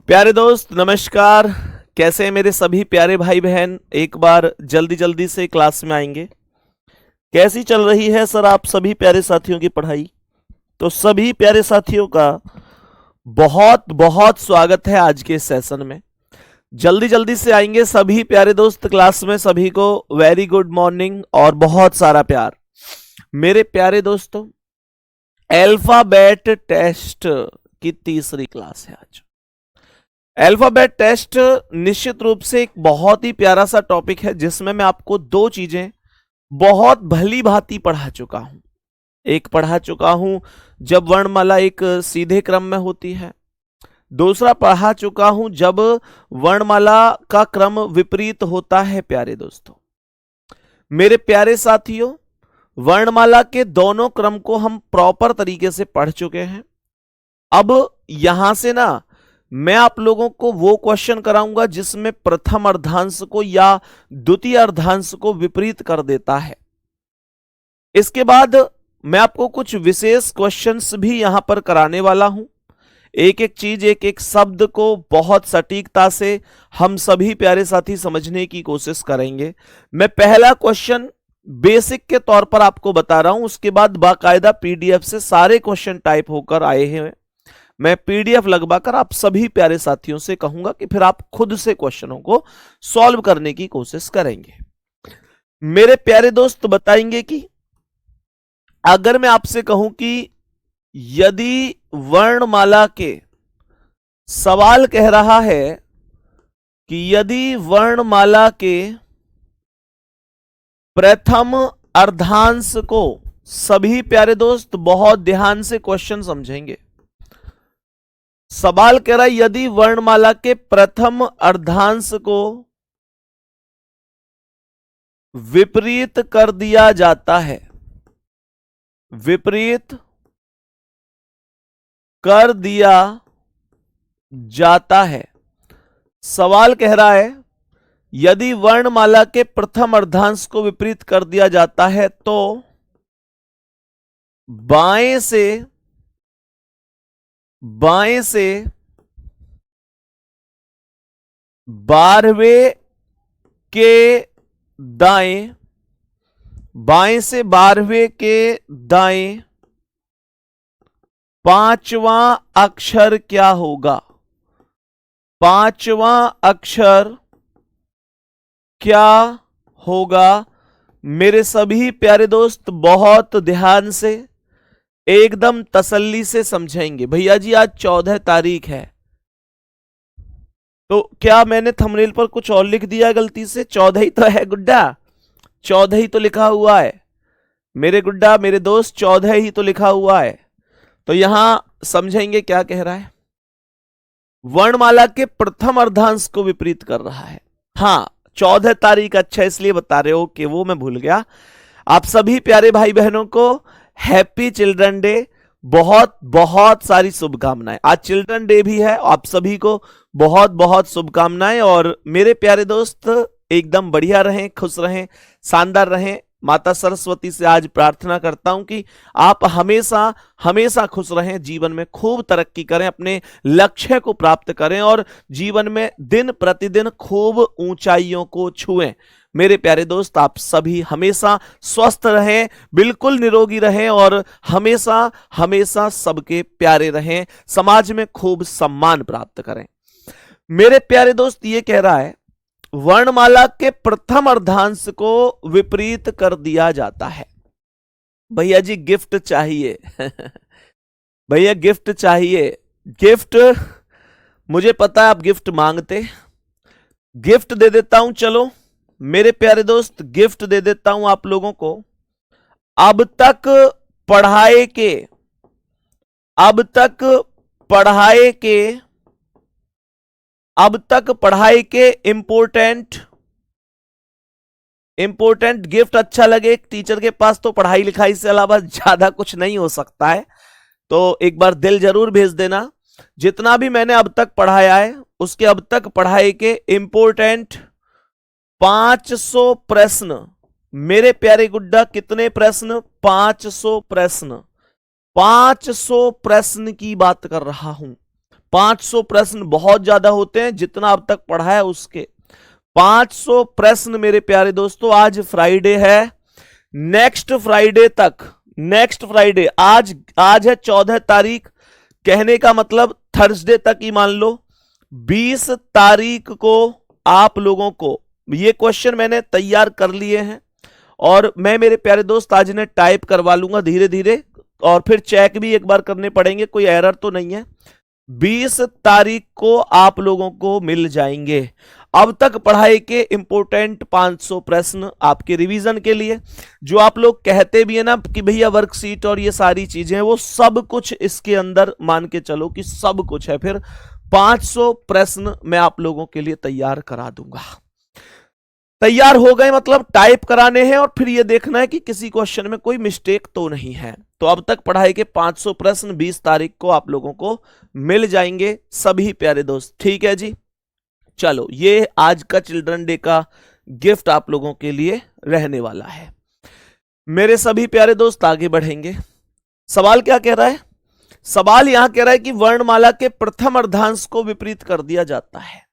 प्यारे दोस्त नमस्कार। कैसे हैं मेरे सभी प्यारे भाई बहन? एक बार जल्दी जल्दी से क्लास में आएंगे। कैसी चल रही है सर आप सभी प्यारे साथियों की पढ़ाई? तो सभी प्यारे साथियों का बहुत बहुत स्वागत है आज के सेशन में। जल्दी जल्दी से आएंगे सभी प्यारे दोस्त क्लास में। सभी को वेरी गुड मॉर्निंग और बहुत सारा प्यार। मेरे प्यारे दोस्तों, अल्फाबेट टेस्ट की तीसरी क्लास है आज। अल्फाबेट टेस्ट निश्चित रूप से एक बहुत ही प्यारा सा टॉपिक है जिसमें मैं आपको दो चीजें बहुत भली भांति पढ़ा चुका हूं। एक पढ़ा चुका हूं जब वर्णमाला एक सीधे क्रम में होती है, दूसरा पढ़ा चुका हूं जब वर्णमाला का क्रम विपरीत होता है। प्यारे दोस्तों, मेरे प्यारे साथियों, वर्णमाला के दोनों क्रम को हम प्रॉपर तरीके से पढ़ चुके हैं। अब यहां से ना मैं आप लोगों को वो क्वेश्चन कराऊंगा जिसमें प्रथम अर्धांश को या द्वितीय अर्धांश को विपरीत कर देता है। इसके बाद मैं आपको कुछ विशेष क्वेश्चंस भी यहां पर कराने वाला हूं। एक एक चीज, एक एक शब्द को बहुत सटीकता से हम सभी प्यारे साथी समझने की कोशिश करेंगे। मैं पहला क्वेश्चन बेसिक के तौर पर आपको बता रहा हूं, उसके बाद बाकायदा पीडीएफ से सारे क्वेश्चन टाइप होकर आए हैं। मैं पीडीएफ लगवाकर आप सभी प्यारे साथियों से कहूंगा कि फिर आप खुद से क्वेश्चनों को सॉल्व करने की कोशिश करेंगे। मेरे प्यारे दोस्त बताएंगे कि अगर मैं आपसे कहूं कि यदि वर्णमाला के, सवाल कह रहा है कि यदि वर्णमाला के प्रथम अर्धांश को, सभी प्यारे दोस्त बहुत ध्यान से क्वेश्चन समझेंगे। सवाल कह रहा है यदि वर्णमाला के प्रथम अर्धांश को विपरीत कर दिया जाता है, विपरीत कर दिया जाता है। सवाल कह रहा है यदि वर्णमाला के प्रथम अर्धांश को विपरीत कर दिया जाता है तो बाएं से 12वें के दाएं, बाएं से 12वें के दाएं पांचवां अक्षर क्या होगा? पांचवां अक्षर क्या होगा? मेरे सभी प्यारे दोस्त बहुत ध्यान से, एकदम तसल्ली से समझेंगे। भैया जी आज 14 तारीख है, तो क्या मैंने थंबनेल पर कुछ और लिख दिया गलती से? 14 ही तो है गुड्डा, 14 ही तो लिखा हुआ है मेरे गुड्डा, मेरे दोस्त, 14 ही तो लिखा हुआ है। तो यहां समझेंगे क्या कह रहा है। वर्णमाला के प्रथम अर्धांश को विपरीत कर रहा है। हाँ, 14 तारीख, अच्छा इसलिए बता रहे हो कि वो मैं भूल गया। आप सभी प्यारे भाई बहनों को हैप्पी चिल्ड्रन डे, बहुत बहुत सारी शुभकामनाएं। आज चिल्ड्रन डे भी है, आप सभी को बहुत बहुत शुभकामनाएं। और मेरे प्यारे दोस्त एकदम बढ़िया रहें, खुश रहें, शानदार रहें। माता सरस्वती से आज प्रार्थना करता हूं कि आप हमेशा हमेशा खुश रहें, जीवन में खूब तरक्की करें, अपने लक्ष्य को प्राप्त करें और जीवन में दिन प्रतिदिन खूब ऊंचाइयों को छुएं। मेरे प्यारे दोस्त आप सभी हमेशा स्वस्थ रहें, बिल्कुल निरोगी रहें और हमेशा हमेशा सबके प्यारे रहें, समाज में खूब सम्मान प्राप्त करें। मेरे प्यारे दोस्त ये कह रहा है वर्णमाला के प्रथम अर्धांश को विपरीत कर दिया जाता है। भैया जी गिफ्ट चाहिए भैया गिफ्ट चाहिए। गिफ्ट, मुझे पता है आप गिफ्ट मांगते, गिफ्ट दे देता हूं। चलो मेरे प्यारे दोस्त गिफ्ट दे देता हूं आप लोगों को। अब तक पढ़ाए के, अब तक पढ़ाए के, अब तक पढ़ाई के इंपोर्टेंट गिफ्ट अच्छा लगे। टीचर के पास तो पढ़ाई लिखाई से अलावा ज्यादा कुछ नहीं हो सकता है, तो एक बार दिल जरूर भेज देना। जितना भी मैंने अब तक पढ़ाया है उसके अब तक पढ़ाई के इंपोर्टेंट 500 प्रश्न। मेरे प्यारे गुड्डा कितने प्रश्न? 500 प्रश्न। 500 प्रश्न की बात कर रहा हूं। 500 प्रश्न बहुत ज्यादा होते हैं, जितना अब तक पढ़ा है उसके 500 प्रश्न मेरे प्यारे दोस्तों। आज फ्राइडे है, नेक्स्ट फ्राइडे तक, नेक्स्ट फ्राइडे, आज है 14 तारीख, कहने का मतलब थर्सडे तक ही मान लो, 20 तारीख को आप लोगों को ये क्वेश्चन मैंने तैयार कर लिए हैं और मैं मेरे प्यारे दोस्त आज इन्हें टाइप करवा लूंगा धीरे धीरे, और फिर चेक भी एक बार करने पड़ेंगे, कोई एरर तो नहीं है। 20 तारीख को आप लोगों को मिल जाएंगे अब तक पढ़ाई के इंपोर्टेंट 500 प्रश्न आपके रिवीजन के लिए। जो आप लोग कहते भी है ना कि भैया वर्कशीट और ये सारी चीजें, वो सब कुछ इसके अंदर मान के चलो कि सब कुछ है। फिर 500 प्रश्न मैं आप लोगों के लिए तैयार करा दूंगा। तैयार हो गए मतलब टाइप कराने हैं और फिर ये देखना है कि किसी क्वेश्चन में कोई मिस्टेक तो नहीं है। तो अब तक पढ़ाई के 500 प्रश्न 20 तारीख को आप लोगों को मिल जाएंगे सभी प्यारे दोस्त, ठीक है जी। चलो, ये आज का चिल्ड्रन डे का गिफ्ट आप लोगों के लिए रहने वाला है। मेरे सभी प्यारे दोस्त आगे बढ़ेंगे। सवाल क्या कह रहा है? सवाल यहां कह रहा है कि वर्णमाला के प्रथम अर्धांश को विपरीत कर दिया जाता है।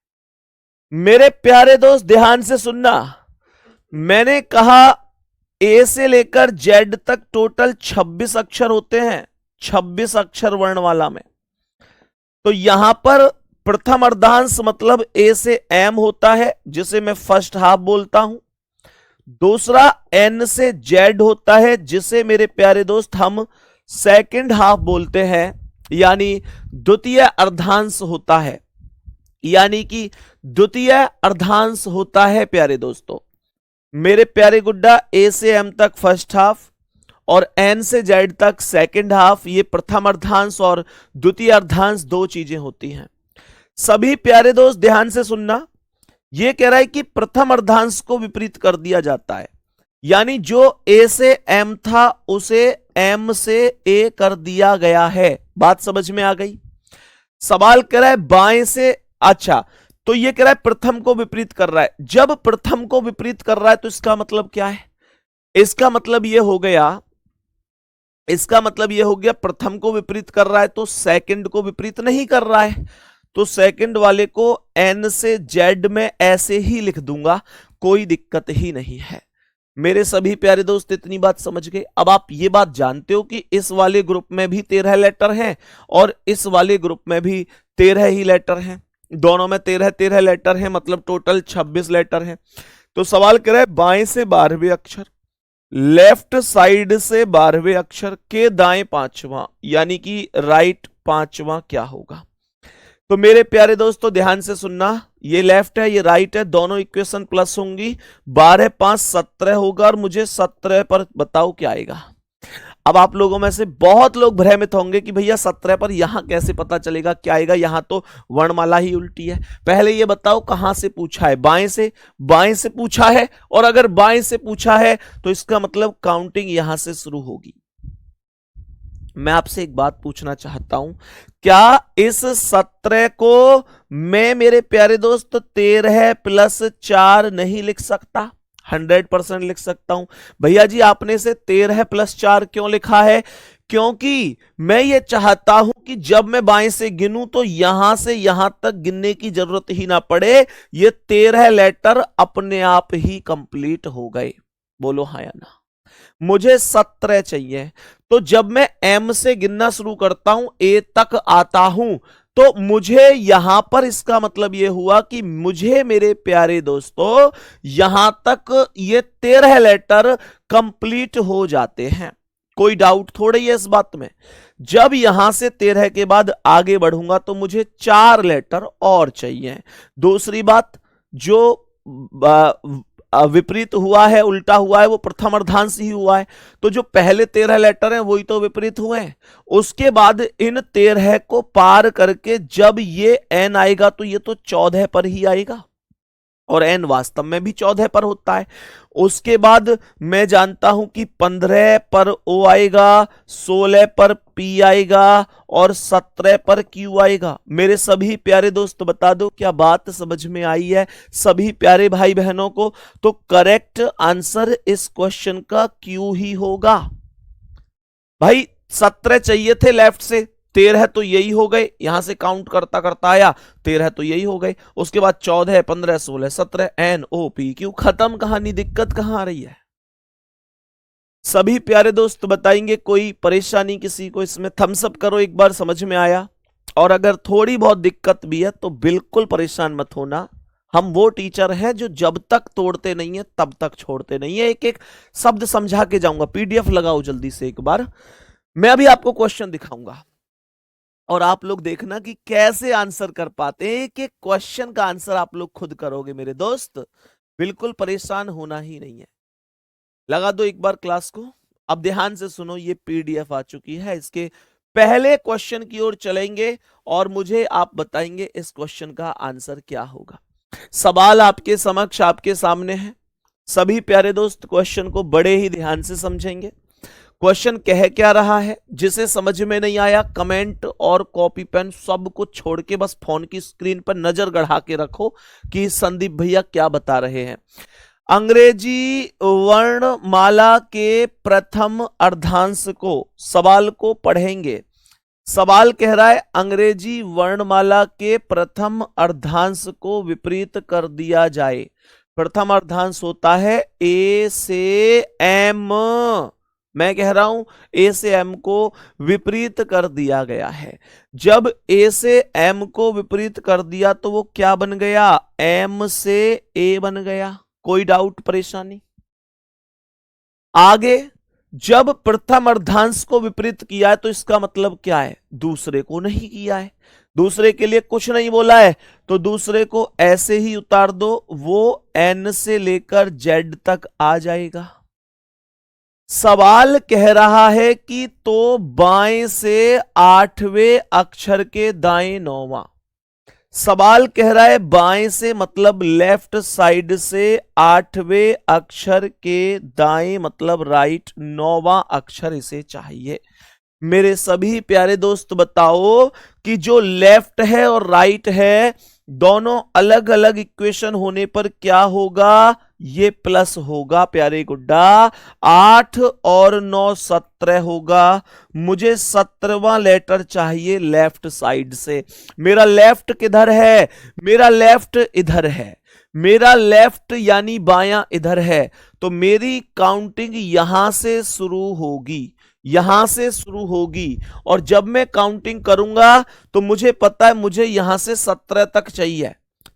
मेरे प्यारे दोस्त ध्यान से सुनना, मैंने कहा ए से लेकर जेड तक टोटल 26 अक्षर होते हैं, 26 अक्षर वर्णमाला में। तो यहां पर प्रथम अर्धांश मतलब ए से एम होता है, जिसे मैं फर्स्ट हाफ बोलता हूं। दूसरा एन से जेड होता है, जिसे मेरे प्यारे दोस्त हम सेकंड हाफ बोलते हैं, यानी द्वितीय अर्धांश होता है, यानी कि द्वितीय अर्धांश होता है प्यारे दोस्तों। मेरे प्यारे गुड्डा, ए से एम तक फर्स्ट हाफ और एन से जेड तक सेकंड हाफ, ये प्रथम अर्धांश और द्वितीय अर्धांश दो चीजें होती हैं। सभी प्यारे दोस्त ध्यान से सुनना, यह कह रहा है कि प्रथम अर्धांश को विपरीत कर दिया जाता है, यानी जो ए से एम था उसे एम से ए कर दिया गया है। बात समझ में आ गई? सवाल कह रहा है बाएं से, अच्छा तो यह कह रहा है प्रथम को विपरीत कर रहा है। जब प्रथम को विपरीत कर रहा है तो इसका मतलब क्या है? इसका मतलब यह हो गया, इसका मतलब यह हो गया प्रथम को विपरीत कर रहा है तो सेकंड को विपरीत नहीं कर रहा है। तो सेकंड वाले को एन से जेड में ऐसे ही लिख दूंगा, कोई दिक्कत ही नहीं है। मेरे सभी प्यारे दोस्त इतनी बात समझ गए। अब आप ये बात जानते हो कि इस वाले ग्रुप में भी 13 लेटर हैं और इस वाले ग्रुप में भी 13 ही लेटर हैं, दोनों में 13 लेटर हैं, मतलब टोटल 26 लेटर हैं। तो सवाल कर रहा है बाएं से 12वें अक्षर, लेफ्ट साइड से 12वें अक्षर के दाएं 5वां, यानी कि राइट 5वां क्या होगा? तो मेरे प्यारे दोस्तों ध्यान से सुनना, ये लेफ्ट है ये राइट है, दोनों इक्वेशन प्लस होंगी। 12 5 17 होगा और मुझे 17 पर बताओ क्या आएगा। अब आप लोगों में से बहुत लोग भ्रमित होंगे कि भैया 17 पर यहां कैसे पता चलेगा क्या आएगा, यहां तो वर्णमाला ही उल्टी है। पहले ये बताओ कहां से पूछा है? बाएं से, बाएं से पूछा है, और अगर बाएं से पूछा है तो इसका मतलब काउंटिंग यहां से शुरू होगी। मैं आपसे एक बात पूछना चाहता हूं, क्या इस 17 को मैं मेरे प्यारे दोस्त 13 प्लस 4 नहीं लिख सकता? 100% लिख सकता हूं। भैया जी आपने से 13 प्लस 4 क्यों लिखा है? क्योंकि मैं ये चाहता हूं कि जब मैं बाएं से गिनूं तो यहां से यहां तक गिनने की जरूरत ही ना पड़े, ये 13 लेटर अपने आप ही कंप्लीट हो गए। बोलो हाँ या ना? मुझे 17 चाहिए, तो जब मैं एम से गिनना शुरू करता हूं, ए तक आता हूं, तो मुझे यहां पर इसका मतलब यह हुआ कि मुझे मेरे प्यारे दोस्तों यहां तक ये 13 लेटर कंप्लीट हो जाते हैं। कोई डाउट थोड़ी है इस बात में? जब यहां से 13 के बाद आगे बढ़ूंगा तो मुझे 4 लेटर और चाहिए। दूसरी बात, जो विपरीत हुआ है, उल्टा हुआ है, वो प्रथम अर्धांश ही हुआ है, तो जो पहले 13 लेटर हैं वही तो विपरीत हुए हैं। उसके बाद इन 13 को पार करके जब ये एन आएगा तो ये तो 14 पर ही आएगा, और एन वास्तव में भी 14 पर होता है। उसके बाद मैं जानता हूं कि 15 पर ओ आएगा, 16 पर पी आएगा और 17 पर क्यू आएगा। मेरे सभी प्यारे दोस्त बता दो क्या बात समझ में आई है सभी प्यारे भाई बहनों को? तो करेक्ट आंसर इस क्वेश्चन का क्यू ही होगा। भाई 17 चाहिए थे लेफ्ट से, 13 तो यही हो गए, यहां से काउंट करता करता आया, 13 तो यही हो गए। उसके बाद 14, 15, 16, 17, NOPQ, खत्म कहानी। दिक्कत कहां आ रही है? सभी प्यारे दोस्त बताएंगे कोई परेशानी किसी को इसमें? थम्स अप करो एक बार समझ में आया। और अगर थोड़ी बहुत दिक्कत भी है तो बिल्कुल परेशान मत होना, हम वो टीचर हैं जो जब तक तोड़ते नहीं है तब तक छोड़ते नहीं है। एक एक शब्द समझा के जाऊंगा। PDF लगाओ जल्दी से एक बार। मैं अभी आपको क्वेश्चन दिखाऊंगा और आप लोग देखना कि कैसे आंसर कर पाते हैं। एक एक क्वेश्चन का आंसर आप लोग खुद करोगे मेरे दोस्त, बिल्कुल परेशान होना ही नहीं है। लगा दो एक बार क्लास को। अब ध्यान से सुनो, ये PDF आ चुकी है, इसके पहले क्वेश्चन की ओर चलेंगे और मुझे आप बताएंगे इस क्वेश्चन का आंसर क्या होगा। सवाल आपके समक्ष, आपके सामने है। सभी प्यारे दोस्त क्वेश्चन को बड़े ही ध्यान से समझेंगे। क्वेश्चन कह क्या रहा है, जिसे समझ में नहीं आया कमेंट और कॉपी पेन सब कुछ छोड़ के बस फोन की स्क्रीन पर नजर गड़ा के रखो कि संदीप भैया क्या बता रहे हैं। अंग्रेजी वर्णमाला के प्रथम अर्धांश को, सवाल को पढ़ेंगे। सवाल कह रहा है अंग्रेजी वर्णमाला के प्रथम अर्धांश को विपरीत कर दिया जाए। प्रथम अर्धांश होता है A से M। मैं कह रहा हूं A से M को विपरीत कर दिया गया है। जब A से M को विपरीत कर दिया तो वो क्या बन गया? M से A बन गया। कोई डाउट, परेशानी? आगे जब प्रथम अर्धांश को विपरीत किया है तो इसका मतलब क्या है? दूसरे को नहीं किया है, दूसरे के लिए कुछ नहीं बोला है, तो दूसरे को ऐसे ही उतार दो, वो N से लेकर Z तक आ जाएगा। सवाल कह रहा है कि तो बाएं से 8वें अक्षर के दाएं 9वां। सवाल कह रहा है बाएं से मतलब लेफ्ट साइड से 8वें अक्षर के दाएं मतलब राइट 9वां अक्षर इसे चाहिए। मेरे सभी प्यारे दोस्त बताओ कि जो लेफ्ट है और राइट है दोनों अलग अलग इक्वेशन होने पर क्या होगा? ये प्लस होगा प्यारे गुड्डा। 8 और 9 17 होगा। मुझे 17वां लेटर चाहिए लेफ्ट साइड से। मेरा लेफ्ट किधर है? मेरा लेफ्ट इधर है। मेरा लेफ्ट यानी बायां इधर है, तो मेरी काउंटिंग यहां से शुरू होगी, यहां से शुरू होगी। और जब मैं काउंटिंग करूंगा तो मुझे पता है मुझे यहां से 17 तक चाहिए।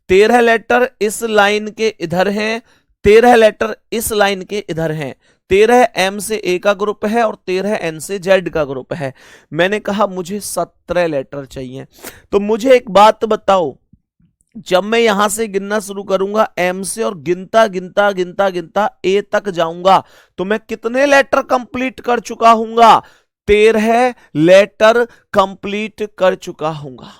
13 लेटर इस लाइन के इधर हैं, 13 लेटर इस लाइन के इधर हैं। 13 M से A का ग्रुप है और 13 N से Z का ग्रुप है। मैंने कहा मुझे 17 लेटर चाहिए। तो मुझे एक बात बताओ, जब मैं यहां से गिनना शुरू करूंगा M से और गिनता गिनता गिनता गिनता A तक जाऊंगा तो मैं कितने लेटर कंप्लीट कर चुका हूंगा? 13 लेटर कंप्लीट कर चुका हूंगा।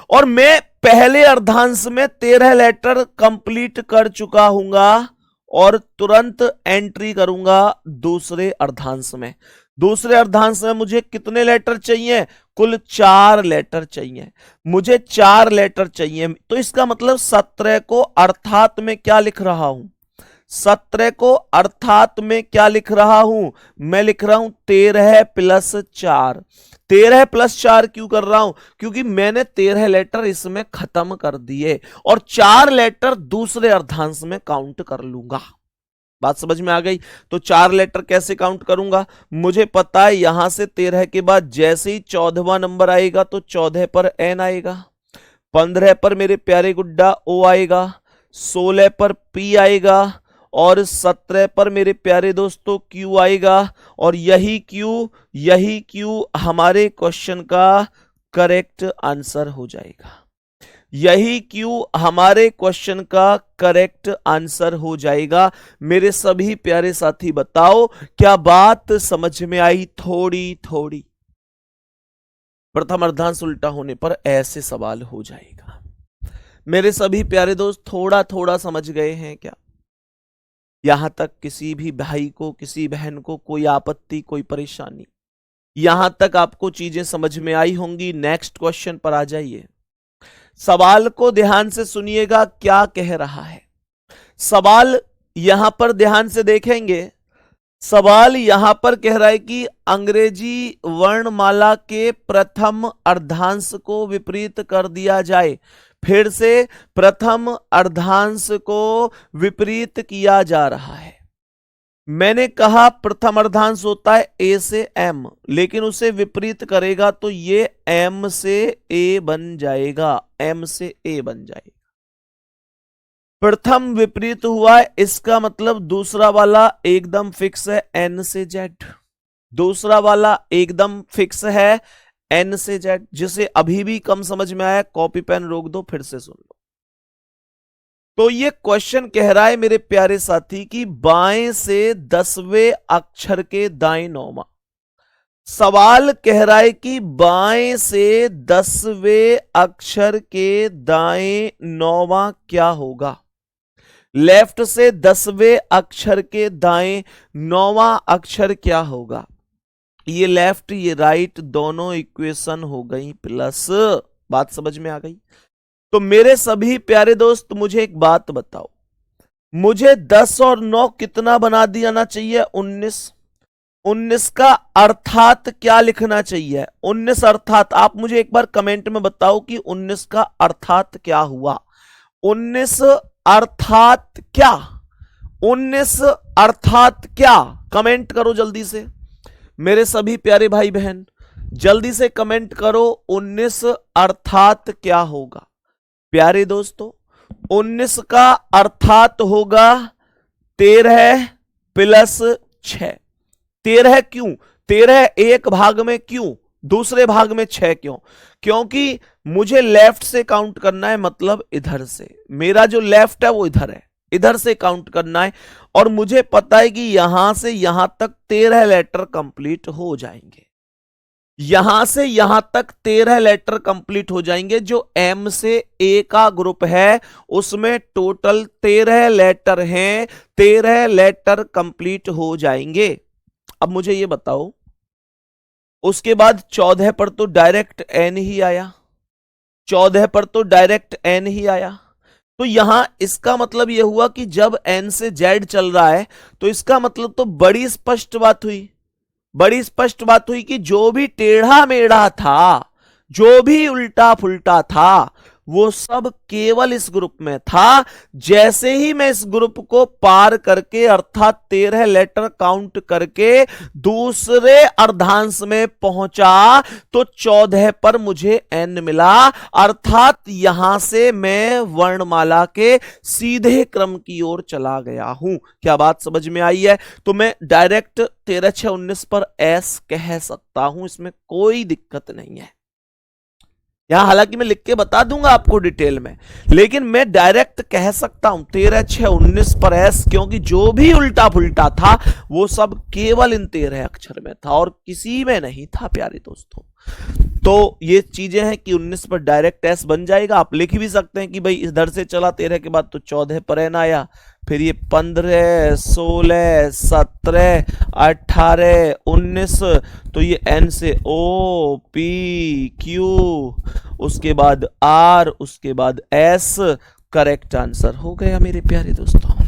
और मैं पहले अर्धांश में 13 लेटर कंप्लीट कर चुका हूंगा और तुरंत एंट्री करूंगा दूसरे अर्धांश में। दूसरे अर्धांश में मुझे कितने लेटर चाहिए? कुल 4 लेटर चाहिए। मुझे 4 लेटर चाहिए, तो इसका मतलब 17 को अर्थात में क्या लिख रहा हूं? 17 को अर्थात में क्या लिख रहा हूं? मैं लिख रहा हूं 13 प्लस 4। 13 प्लस 4 क्यों कर रहा हूं? क्योंकि मैंने 13 लेटर इसमें खत्म कर दिए और 4 लेटर दूसरे अर्धांश में काउंट कर लूंगा। बात समझ में आ गई? तो 4 लेटर कैसे काउंट करूंगा? मुझे पता है यहां से 13 के बाद जैसे ही 14वां नंबर आएगा तो 14 पर N आएगा, 15 पर मेरे प्यारे गुड्डा O आएगा, 16 पर P आएगा और 17 पर मेरे प्यारे दोस्तों Q आएगा। और यही Q हमारे क्वेश्चन का करेक्ट आंसर हो जाएगा। यही Q हमारे क्वेश्चन का करेक्ट आंसर हो जाएगा। मेरे सभी प्यारे साथी बताओ क्या बात समझ में आई? थोड़ी थोड़ी। प्रथम अर्धांश उल्टा होने पर ऐसे सवाल हो जाएगा। मेरे सभी प्यारे दोस्त थोड़ा थोड़ा समझ गए हैं क्या? यहां तक किसी भी भाई को, किसी बहन को कोई आपत्ति, कोई परेशानी? यहां तक आपको चीजें समझ में आई होंगी। नेक्स्ट क्वेश्चन पर आ जाइए। सवाल को ध्यान से सुनिएगा क्या कह रहा है। सवाल यहां पर ध्यान से देखेंगे। सवाल यहां पर कह रहा है कि अंग्रेजी वर्णमाला के प्रथम अर्धांश को विपरीत कर दिया जाए। फिर से प्रथम अर्धांश को विपरीत किया जा रहा है। मैंने कहा प्रथम अर्धांश होता है ए से एम, लेकिन उसे विपरीत करेगा तो ये एम से ए बन जाएगा, एम से ए बन जाएगा। प्रथम विपरीत हुआ है, इसका मतलब दूसरा वाला एकदम फिक्स है एन से जेड। दूसरा वाला एकदम फिक्स है एन से जेड। जिसे अभी भी कम समझ में आया कॉपी पेन रोक दो, फिर से सुन लो। तो ये क्वेश्चन कह रहा है मेरे प्यारे साथी कि बाएं से 10वें अक्षर के दाएं नौवां। सवाल कह रहा है कि बाएं से 10वें अक्षर के दाएं नौवां क्या होगा। लेफ्ट से 10वें अक्षर के दाएं नौवां अक्षर क्या होगा। ये लेफ्ट ये राइट दोनों इक्वेशन हो गई प्लस। बात समझ में आ गई। तो मेरे सभी प्यारे दोस्त मुझे एक बात बताओ, मुझे 10 और 9 कितना बना देना चाहिए? 19। 19 का अर्थात क्या लिखना चाहिए? 19 अर्थात आप मुझे एक बार कमेंट में बताओ कि 19 का अर्थात क्या हुआ। 19 अर्थात क्या? 19 अर्थात क्या? कमेंट करो जल्दी से मेरे सभी प्यारे भाई बहन, जल्दी से कमेंट करो 19 अर्थात क्या होगा। प्यारे दोस्तों 19 का अर्थात होगा 13 प्लस 6। 13 क्यों? 13 एक भाग में क्यों, दूसरे भाग में 6 क्यों? क्योंकि मुझे लेफ्ट से काउंट करना है, मतलब इधर से। मेरा जो लेफ्ट है वो इधर है, इधर से काउंट करना है। और मुझे पता है कि यहां से यहां तक 13 लेटर कंप्लीट हो जाएंगे। यहां से यहां तक 13 लेटर कंप्लीट हो जाएंगे। जो एम से ए का ग्रुप है उसमें टोटल 13 लेटर हैं। 13 लेटर कंप्लीट हो जाएंगे। अब मुझे ये बताओ, उसके बाद 14 पर तो डायरेक्ट एन ही आया। 14 पर तो डायरेक्ट एन ही आया। तो यहां इसका मतलब यह हुआ कि जब एन से जेड चल रहा है तो इसका मतलब तो बड़ी स्पष्ट बात हुई। बड़ी स्पष्ट बात हुई कि जो भी टेढ़ा मेढ़ा था, जो भी उल्टा फुल्टा था, वो सब केवल इस ग्रुप में था। जैसे ही मैं इस ग्रुप को पार करके अर्थात 13 लेटर काउंट करके दूसरे अर्धांश में पहुंचा तो 14 पर मुझे एन मिला। अर्थात यहां से मैं वर्णमाला के सीधे क्रम की ओर चला गया हूं। क्या बात समझ में आई है? तो मैं डायरेक्ट 13 6 19 पर एस कह सकता हूं, इसमें कोई दिक्कत नहीं है। यहां हालांकि मैं लिख के बता दूंगा आपको डिटेल में, लेकिन मैं डायरेक्ट कह सकता हूं 13 6 19 पर एस, क्योंकि जो भी उल्टा फुल्टा था वो सब केवल इन 13 अक्षर में था और किसी में नहीं था प्यारे दोस्तों। तो ये चीजें हैं कि 19 पर डायरेक्ट एस बन जाएगा। आप लिख भी सकते हैं कि भाई इधर से चला 13 के बाद तो 14 पर एन आया, फिर ये 15 16 17 18 19, तो ये एन से ओ पी क्यू, उसके बाद आर, उसके बाद एस। करेक्ट आंसर हो गया मेरे प्यारे दोस्तों।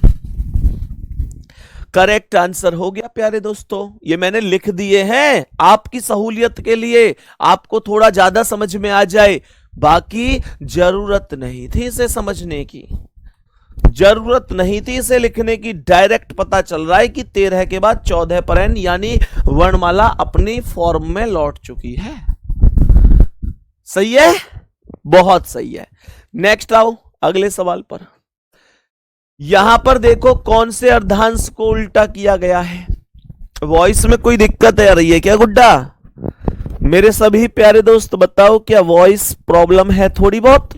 करेक्ट आंसर हो गया प्यारे दोस्तों। ये मैंने लिख दिए हैं आपकी सहूलियत के लिए, आपको थोड़ा ज्यादा समझ में आ जाए। बाकी जरूरत नहीं थी इसे समझने की, जरूरत नहीं थी इसे लिखने की। डायरेक्ट पता चल रहा है कि 13 के बाद 14 पर एन, यानी वर्णमाला अपनी फॉर्म में लौट चुकी है। सही है, बहुत सही है। नेक्स्ट आओ अगले सवाल पर। यहां पर देखो कौन से अर्धांश को उल्टा किया गया है। वॉइस में कोई दिक्कत आ रही है क्या गुड्डा? मेरे सभी प्यारे दोस्त बताओ, क्या वॉइस प्रॉब्लम है? थोड़ी बहुत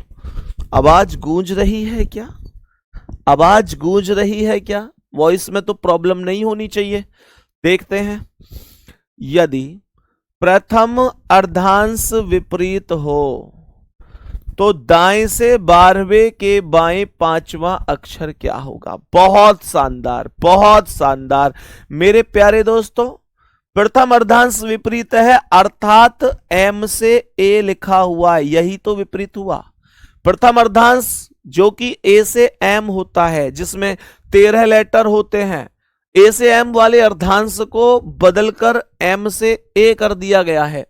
आवाज गूंज रही है क्या? आवाज गूंज रही है क्या? वॉइस में तो प्रॉब्लम नहीं होनी चाहिए। देखते हैं। यदि प्रथम अर्धांश विपरीत हो तो दाएं से 12वें के बाएं 5वां अक्षर क्या होगा? बहुत शानदार, बहुत शानदार मेरे प्यारे दोस्तों। प्रथम अर्धांश विपरीत है, अर्थात एम से ए लिखा हुआ है, यही तो विपरीत हुआ। प्रथम अर्धांश जो कि ए से एम होता है, जिसमें 13 लेटर होते हैं, ए से एम वाले अर्धांश को बदलकर एम से ए कर दिया गया है।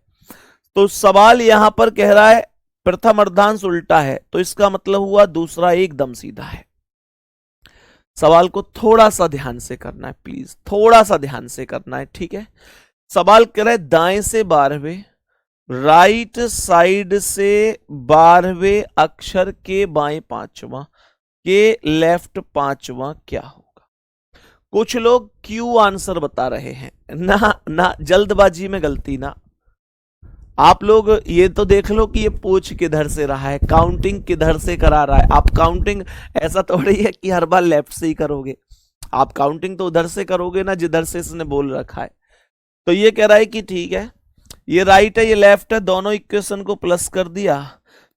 तो सवाल यहां पर कह रहा है प्रथम अर्धांश उल्टा है, तो इसका मतलब हुआ दूसरा एकदम सीधा है। सवाल को थोड़ा सा ध्यान से करना है, प्लीज थोड़ा सा ध्यान से करना है, ठीक है। सवाल कह रहा है दाएं से 12वें, राइट साइड से 12वें अक्षर के बाएं 5वां के लेफ्ट 5वां क्या होगा। कुछ लोग क्यू आंसर बता रहे हैं। ना जल्दबाजी में गलती ना। आप लोग ये तो देख लो कि ये पूछ किधर से रहा है, काउंटिंग किधर से करा रहा है। आप काउंटिंग ऐसा थोड़ी है कि हर बार लेफ्ट से ही करोगे, आप काउंटिंग तो उधर से करोगे ना जिधर से इसने बोल रखा है। तो ये कह रहा है कि ठीक है, ये राइट है ये लेफ्ट है, दोनों इक्वेशन को प्लस कर दिया,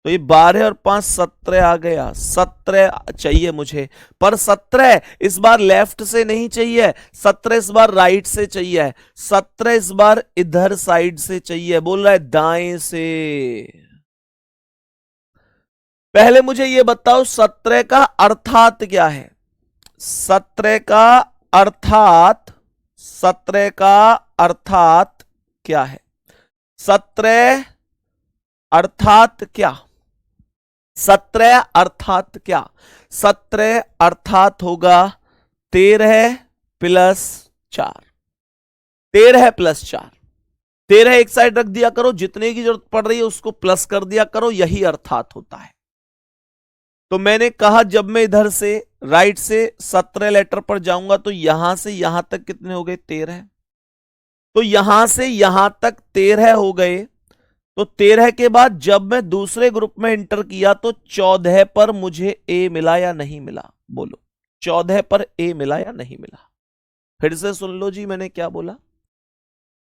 तो ये 12 और 5 17 आ गया। 17 चाहिए मुझे, पर 17 इस बार लेफ्ट से नहीं चाहिए, 17 इस बार राइट से चाहिए, 17 इस बार इधर साइड से चाहिए। बोल रहा है दाएं से। पहले मुझे ये बताओ 17 का अर्थात क्या है। 17 का अर्थात, 17 का अर्थात क्या है। 17 अर्थात क्या, 17 अर्थात क्या। 17 अर्थात होगा 13 प्लस 4, 13 प्लस 4। 13 एक साइड रख दिया करो, जितने की जरूरत पड़ रही है उसको प्लस कर दिया करो, यही अर्थात होता है। तो मैंने कहा जब मैं इधर से राइट से 17 लेटर पर जाऊंगा तो यहां से यहां तक कितने हो गए 13, तो यहां से यहां तक 13 हो गए। तो 13 के बाद जब मैं दूसरे ग्रुप में इंटर किया तो 14 पर मुझे ए मिला या नहीं मिला। बोलो 14 पर ए मिला या नहीं मिला। फिर से सुन लो जी, मैंने क्या बोला।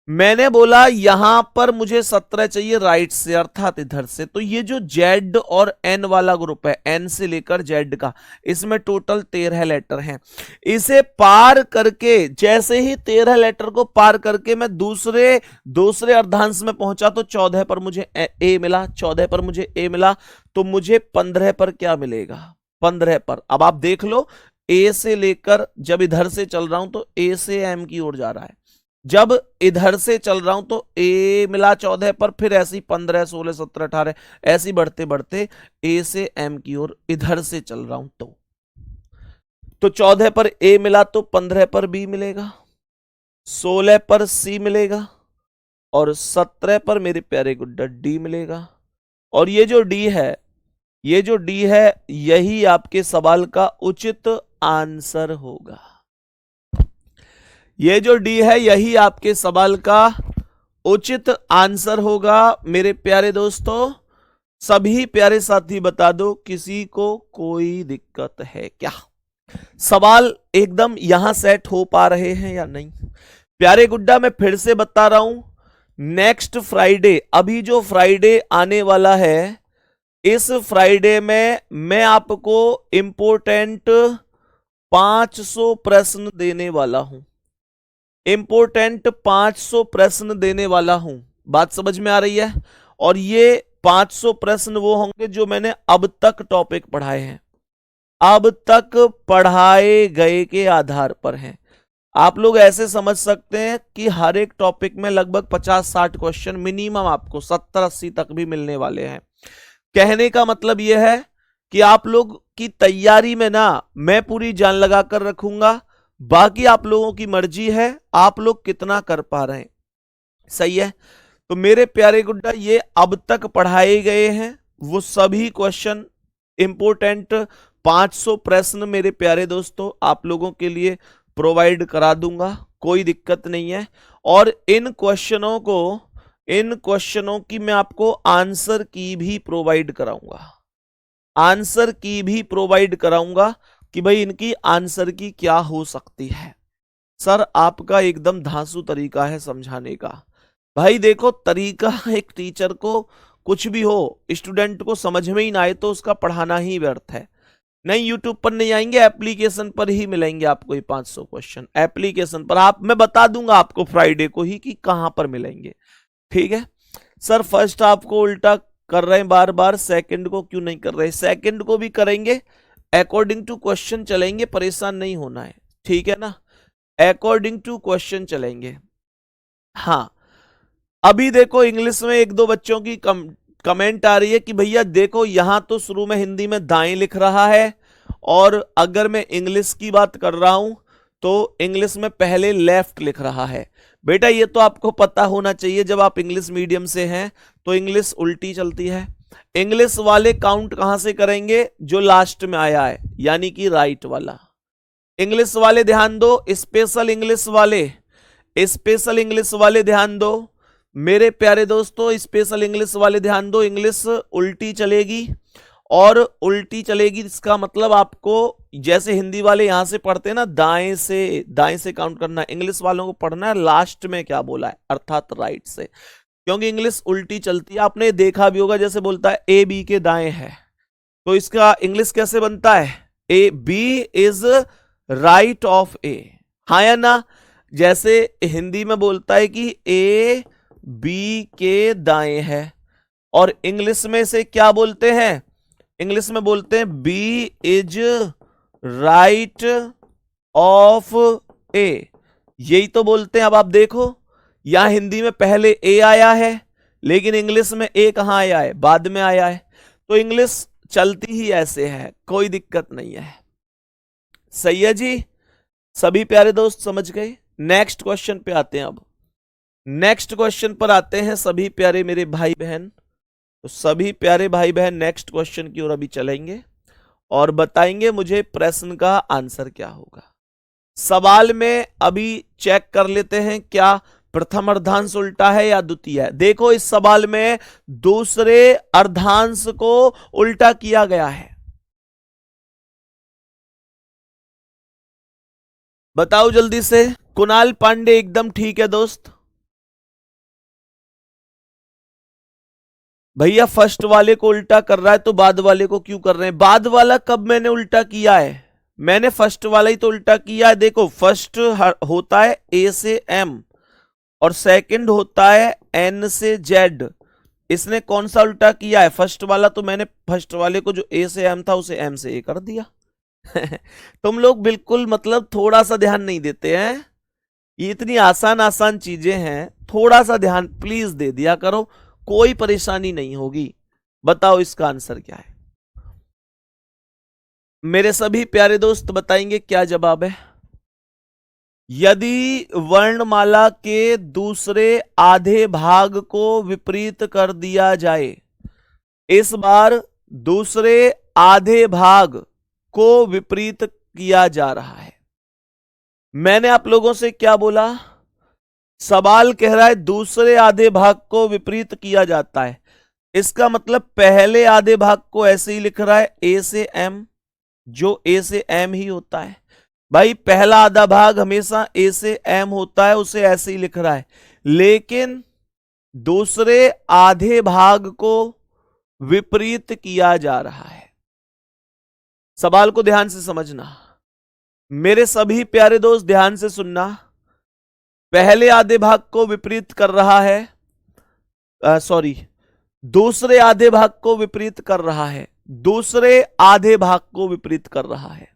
मैंने बोला यहां पर मुझे 17 चाहिए राइट से अर्थात इधर से। तो ये जो जेड और एन वाला ग्रुप है, एन से लेकर जेड का, इसमें टोटल 13 लेटर हैं। इसे पार करके, जैसे ही 13 लेटर को पार करके मैं दूसरे अर्धांश में पहुंचा तो 14 पर मुझे ए मिला, 14 पर मुझे ए मिला, तो मुझे 15 पर क्या मिलेगा, 15 पर। अब आप देख लो, ए से लेकर जब इधर से चल रहा हूं तो ए से एम की ओर जा रहा है, जब इधर से चल रहा हूं तो ए मिला 14 पर, फिर ऐसी 15 16 17 18 ऐसी बढ़ते बढ़ते ए से एम की ओर इधर से चल रहा हूं। तो 14 पर ए मिला तो 15 पर बी मिलेगा, 16 पर सी मिलेगा और 17 पर मेरे प्यारे गुड्डा डी मिलेगा। और ये जो डी है, ये जो डी है, यही आपके सवाल का उचित आंसर होगा। ये जो डी है यही आपके सवाल का उचित आंसर होगा। मेरे प्यारे दोस्तों, सभी प्यारे साथी बता दो किसी को कोई दिक्कत है क्या। सवाल एकदम यहां सेट हो पा रहे हैं या नहीं। प्यारे गुड्डा मैं फिर से बता रहा हूं, नेक्स्ट फ्राइडे, अभी जो फ्राइडे आने वाला है, इस फ्राइडे में मैं आपको इंपोर्टेंट 500 प्रश्न देने वाला हूं, इंपोर्टेंट 500 प्रश्न देने वाला हूं। बात समझ में आ रही है। और ये 500 प्रश्न वो होंगे जो मैंने अब तक टॉपिक पढ़ाए हैं, अब तक पढ़ाए गए के आधार पर हैं। आप लोग ऐसे समझ सकते हैं कि हर एक टॉपिक में लगभग 50-60 क्वेश्चन मिनिमम आपको 70-80 तक भी मिलने वाले हैं। कहने का मतलब यह है कि आप लोग की तैयारी में ना मैं पूरी जान लगा कर रखूंगा, बाकी आप लोगों की मर्जी है आप लोग कितना कर पा रहे हैं। सही है। तो मेरे प्यारे गुड्डा, ये अब तक पढ़ाए गए हैं वो सभी क्वेश्चन, इंपोर्टेंट 500 प्रश्न मेरे प्यारे दोस्तों आप लोगों के लिए प्रोवाइड करा दूंगा, कोई दिक्कत नहीं है। और इन क्वेश्चनों की मैं आपको आंसर की भी प्रोवाइड कराऊंगा, आंसर की भी प्रोवाइड कराऊंगा कि भाई इनकी आंसर की क्या हो सकती है। सर आपका एकदम धांसू तरीका है समझाने का। भाई देखो, तरीका एक टीचर को कुछ भी हो, स्टूडेंट को समझ में ही ना आए तो उसका पढ़ाना ही व्यर्थ है। नहीं यूट्यूब पर नहीं आएंगे, एप्लीकेशन पर ही मिलेंगे आपको ये 500 क्वेश्चन। एप्लीकेशन पर मैं बता दूंगा आपको फ्राइडे को ही कि कहां पर मिलेंगे। ठीक है सर, फर्स्ट आपको उल्टा कर रहे हैं बार बार, सेकंड को क्यों नहीं कर रहे। सेकंड को भी करेंगे, अकॉर्डिंग टू क्वेश्चन चलेंगे, परेशान नहीं होना है। ठीक है ना। अकॉर्डिंग टू क्वेश्चन चलेंगे। हाँ, अभी देखो इंग्लिश में एक दो बच्चों की कमेंट आ रही है कि भैया देखो यहां तो शुरू में हिंदी में दाएं लिख रहा है, और अगर मैं इंग्लिश की बात कर रहा हूं तो इंग्लिश में पहले लेफ्ट लिख रहा है। बेटा ये तो आपको पता होना चाहिए, जब आप इंग्लिश मीडियम से हैं तो इंग्लिश उल्टी चलती है। इंग्लिश वाले काउंट कहां से करेंगे? जो लास्ट में आया है, यानी कि राइट वाला। इंग्लिश वाले ध्यान दो, स्पेशल इंग्लिश वाले, स्पेशल इंग्लिश वाले ध्यान दो मेरे प्यारे दोस्तों, स्पेशल इंग्लिश वाले ध्यान दो। इंग्लिश उल्टी चलेगी, और उल्टी चलेगी इसका मतलब आपको, जैसे हिंदी वाले यहां से पढ़ते हैं ना, दाएं से काउंट करना, इंग्लिश वालों को पढ़ना है लास्ट में क्या बोला है, अर्थात राइट से, क्योंकि इंग्लिश उल्टी चलती है। आपने देखा भी होगा, जैसे बोलता है ए बी के दाएं है, तो इसका इंग्लिश कैसे बनता है? A B is right of A, हाँ या ना? जैसे हिंदी में बोलता है कि ए बी के दाएं है, और इंग्लिश में से क्या बोलते हैं? इंग्लिश में बोलते हैं बी इज राइट ऑफ ए, यही तो बोलते हैं। अब आप देखो यहां हिंदी में पहले ए आया है, लेकिन इंग्लिश में ए कहां आया है? बाद में आया है। तो इंग्लिश चलती ही ऐसे है, कोई दिक्कत नहीं है। सही है जी, सभी प्यारे दोस्त समझ गए। नेक्स्ट क्वेश्चन पे आते हैं। अब नेक्स्ट क्वेश्चन पर आते हैं सभी प्यारे मेरे भाई बहन। तो सभी प्यारे भाई बहन नेक्स्ट क्वेश्चन की ओर अभी चलेंगे और बताएंगे मुझे प्रश्न का आंसर क्या होगा। सवाल में अभी चेक कर लेते हैं क्या प्रथम अर्धांश उल्टा है या द्वितीय है। देखो इस सवाल में दूसरे अर्धांश को उल्टा किया गया है। बताओ जल्दी से। कुणाल पांडे एकदम ठीक है दोस्त। भैया फर्स्ट वाले को उल्टा कर रहा है तो बाद वाले को क्यों कर रहे हैं? बाद वाला कब मैंने उल्टा किया है? मैंने फर्स्ट वाला ही तो उल्टा किया है। देखो फर्स्ट होता है ए से एम और सेकंड होता है एन से जेड। इसने कौन सा उल्टा किया है? फर्स्ट वाला। तो मैंने फर्स्ट वाले को जो ए से एम था उसे एम से ए कर दिया। तुम लोग बिल्कुल मतलब थोड़ा सा ध्यान नहीं देते हैं। ये इतनी आसान आसान चीजें हैं, थोड़ा सा ध्यान प्लीज दे दिया करो, कोई परेशानी नहीं होगी। बताओ इसका आंसर क्या है? मेरे सभी प्यारे दोस्त बताएंगे क्या जवाब है। यदि वर्णमाला के दूसरे आधे भाग को विपरीत कर दिया जाए, इस बार दूसरे आधे भाग को विपरीत किया जा रहा है। मैंने आप लोगों से क्या बोला? सवाल कह रहा है दूसरे आधे भाग को विपरीत किया जाता है। इसका मतलब पहले आधे भाग को ऐसे ही लिख रहा है ए से एम, जो ए से एम ही होता है। भाई पहला आधा भाग हमेशा ए से एम होता है, उसे ऐसे ही लिख रहा है। लेकिन दूसरे आधे भाग को विपरीत किया जा रहा है। सवाल को ध्यान से समझना मेरे सभी प्यारे दोस्त, ध्यान से सुनना। पहले आधे भाग को विपरीत कर रहा है, दूसरे आधे भाग को विपरीत कर रहा है, दूसरे आधे भाग को विपरीत कर रहा है।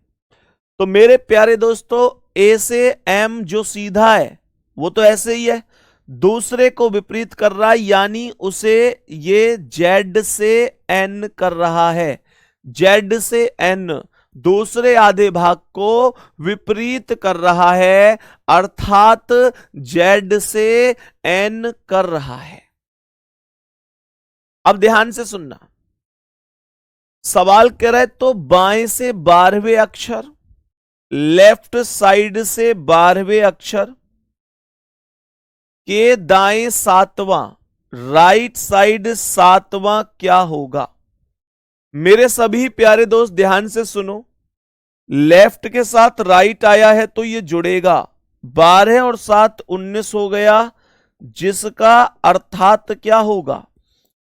तो मेरे प्यारे दोस्तों ए से एम जो सीधा है वो तो ऐसे ही है, दूसरे को विपरीत कर रहा है यानी उसे ये जेड से एन कर रहा है। जेड से एन दूसरे आधे भाग को विपरीत कर रहा है, अर्थात जेड से एन कर रहा है। अब ध्यान से सुनना, सवाल कह रहा है तो बाएं से 12वें अक्षर, लेफ्ट साइड से 12वें अक्षर के दाएं 7वां, राइट साइड 7वां क्या होगा? मेरे सभी प्यारे दोस्त ध्यान से सुनो। लेफ्ट के साथ राइट आया है तो ये जुड़ेगा, 12 और 7 19 हो गया, जिसका अर्थात क्या होगा?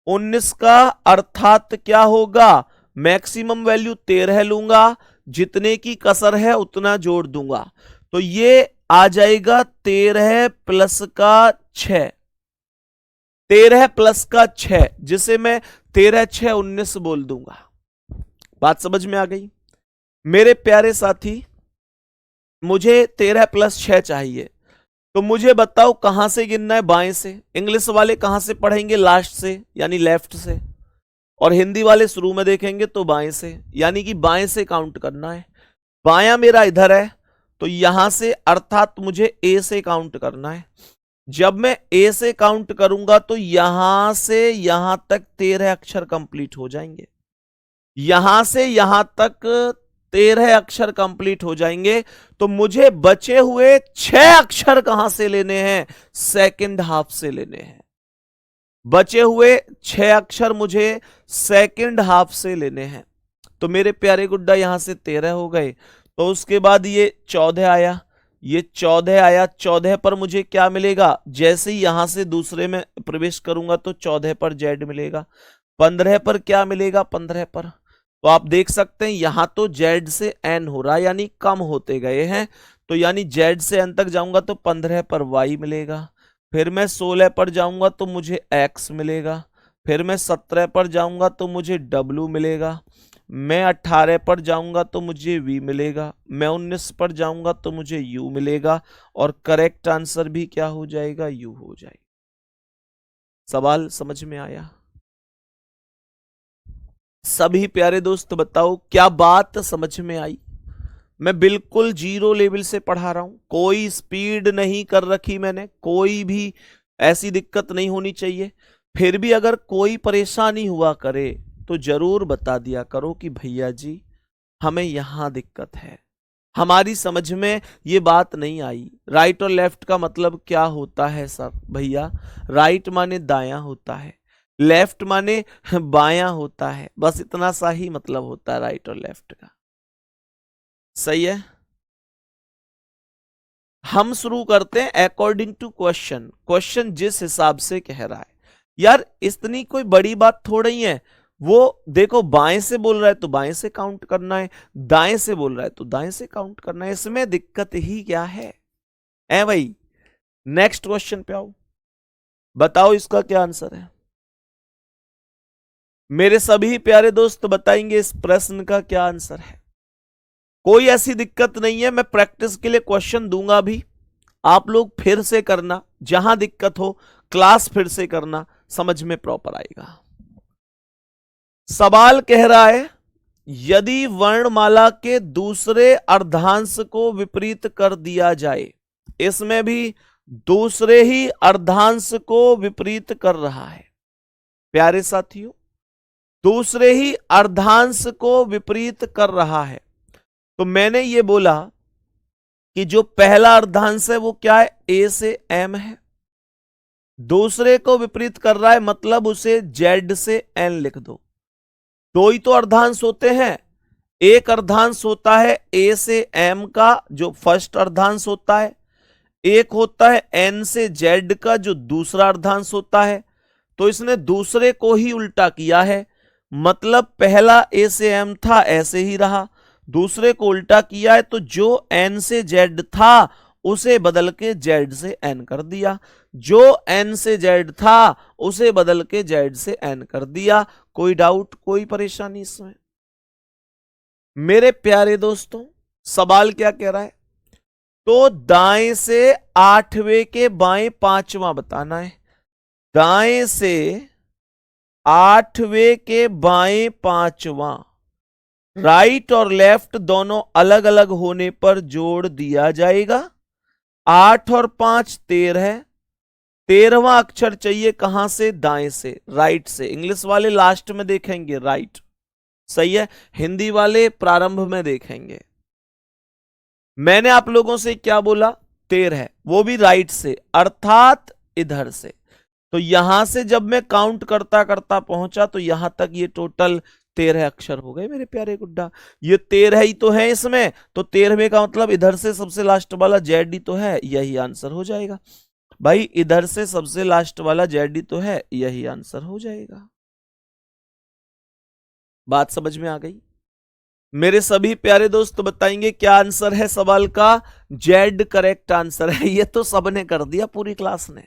19 का अर्थात क्या होगा? मैक्सिमम वैल्यू 13 लूंगा, जितने की कसर है उतना जोड़ दूंगा, तो ये आ जाएगा 13 प्लस का 6, 13 प्लस का 6, जिसे मैं 13 6 19 बोल दूंगा। बात समझ में आ गई मेरे प्यारे साथी? मुझे 13 + 6 चाहिए। तो मुझे बताओ कहां से गिनना है? बाएं से। इंग्लिश वाले कहां से पढ़ेंगे? लास्ट से, यानी लेफ्ट से। और हिंदी वाले शुरू में देखेंगे तो बाएं से, यानी कि बाएं से काउंट करना है। बायां मेरा इधर है, तो यहां से अर्थात मुझे ए से काउंट करना है। जब मैं ए से काउंट करूंगा तो यहां से यहां तक 13 अक्षर कंप्लीट हो जाएंगे। यहां से यहां तक 13 अक्षर कंप्लीट हो जाएंगे। तो मुझे बचे हुए 6 अक्षर कहां से लेने हैं? सेकंड हाफ से लेने हैं। बचे हुए 6 अक्षर मुझे सेकंड हाफ से लेने हैं। तो मेरे प्यारे गुड्डा यहां से 13 हो गए। तो उसके बाद ये 14 आया, ये 14 आया। 14 पर मुझे क्या मिलेगा? जैसे ही यहां से दूसरे में प्रवेश करूंगा तो 14 पर जेड मिलेगा। 15 पर क्या मिलेगा? 15 पर तो आप देख सकते हैं यहां तो जेड से एन हो रहा है, यानी कम होते गए हैं। तो यानी जेड से एन तक जाऊंगा तो 15 पर वाई मिलेगा। फिर मैं 16 पर जाऊंगा तो मुझे एक्स मिलेगा। फिर मैं 17 पर जाऊंगा तो मुझे डब्ल्यू मिलेगा। मैं 18 पर जाऊंगा तो मुझे वी मिलेगा। मैं 19 पर जाऊंगा तो मुझे यू मिलेगा। और करेक्ट आंसर भी क्या हो जाएगा? यू हो जाएगा। सवाल समझ में आया? सभी प्यारे दोस्त बताओ क्या बात समझ में आई? मैं बिल्कुल जीरो लेवल से पढ़ा रहा हूं, कोई स्पीड नहीं कर रखी मैंने, कोई भी ऐसी दिक्कत नहीं होनी चाहिए। फिर भी अगर कोई परेशानी हुआ करे तो जरूर बता दिया करो कि भैया जी हमें यहां दिक्कत है, हमारी समझ में ये बात नहीं आई। राइट और लेफ्ट का मतलब क्या होता है सर? भैया राइट माने दायां होता है, लेफ्ट माने बायां होता है, बस इतना सा ही मतलब होता है राइट और लेफ्ट का। सही है। हम शुरू करते हैं अकॉर्डिंग टू क्वेश्चन। क्वेश्चन जिस हिसाब से कह रहा है, यार इतनी कोई बड़ी बात थोड़ा ही है। वो देखो बाएं से बोल रहा है तो बाएं से काउंट करना है, दाएं से बोल रहा है तो दाएं से काउंट करना है, इसमें दिक्कत ही क्या है? ए भाई नेक्स्ट क्वेश्चन पे आओ, बताओ इसका क्या आंसर है? मेरे सभी प्यारे दोस्त बताएंगे इस प्रश्न का क्या आंसर है। कोई ऐसी दिक्कत नहीं है, मैं प्रैक्टिस के लिए क्वेश्चन दूंगा भी, आप लोग फिर से करना, जहां दिक्कत हो क्लास फिर से करना, समझ में प्रॉपर आएगा। सवाल कह रहा है यदि वर्णमाला के दूसरे अर्धांश को विपरीत कर दिया जाए, इसमें भी दूसरे ही अर्धांश को विपरीत कर रहा है प्यारे साथियों, दूसरे ही अर्धांश को विपरीत कर रहा है। तो मैंने ये बोला कि जो पहला अर्धांश है वो क्या है? ए से एम है। दूसरे को विपरीत कर रहा है मतलब उसे जेड से एन लिख दो। दो ही तो अर्धांश होते हैं, एक अर्धांश होता है ए से एम का जो फर्स्ट अर्धांश होता है, एक होता है एन से जेड का जो दूसरा अर्धांश होता है। तो इसने दूसरे को ही उल्टा किया है, मतलब पहला ए से एम था ऐसे ही रहा, दूसरे को उल्टा किया है तो जो एन से जेड था उसे बदल के जेड से एन कर दिया, जो एन से जेड था उसे बदल के जेड से एन कर दिया। कोई डाउट, कोई परेशानी इसमें? मेरे प्यारे दोस्तों सवाल क्या कह रहा है? तो दाएं से 8वें के बाएं 5वां बताना है, दाएं से 8वें के बाएं 5वां, राइट और लेफ्ट दोनों अलग अलग होने पर जोड़ दिया जाएगा। 8 और 5 13, 13वां अक्षर चाहिए कहां से? दाएं से, राइट से। इंग्लिश वाले लास्ट में देखेंगे राइट, सही है, हिंदी वाले प्रारंभ में देखेंगे। मैंने आप लोगों से क्या बोला? 13, वो भी राइट से अर्थात इधर से। तो यहां से जब मैं काउंट करता करता पहुंचा तो यहां तक ये टोटल 13 अक्षर हो गए मेरे प्यारे गुड्डा। ये 13 ही तो है इसमें, तो 13वें का मतलब इधर से सबसे लास्ट वाला जेड ही तो है, यही आंसर हो जाएगा भाई। इधर से सबसे लास्ट वाला जेड ही तो है, यही आंसर हो जाएगा। बात समझ में आ गई? मेरे सभी प्यारे दोस्त बताएंगे क्या आंसर है सवाल का? जेड करेक्ट आंसर है। ये तो सबने कर दिया पूरी क्लास ने,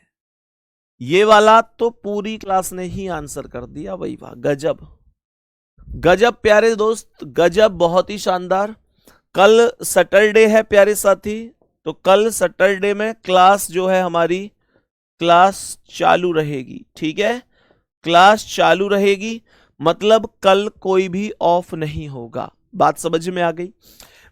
ये वाला तो पूरी क्लास ने ही आंसर कर दिया। वही वाह, गजब गजब प्यारे दोस्त, गजब, बहुत ही शानदार। कल सैटरडे है प्यारे साथी, तो कल सैटरडे में क्लास जो है हमारी क्लास चालू रहेगी। ठीक है, क्लास चालू रहेगी, मतलब कल कोई भी ऑफ नहीं होगा। बात समझ में आ गई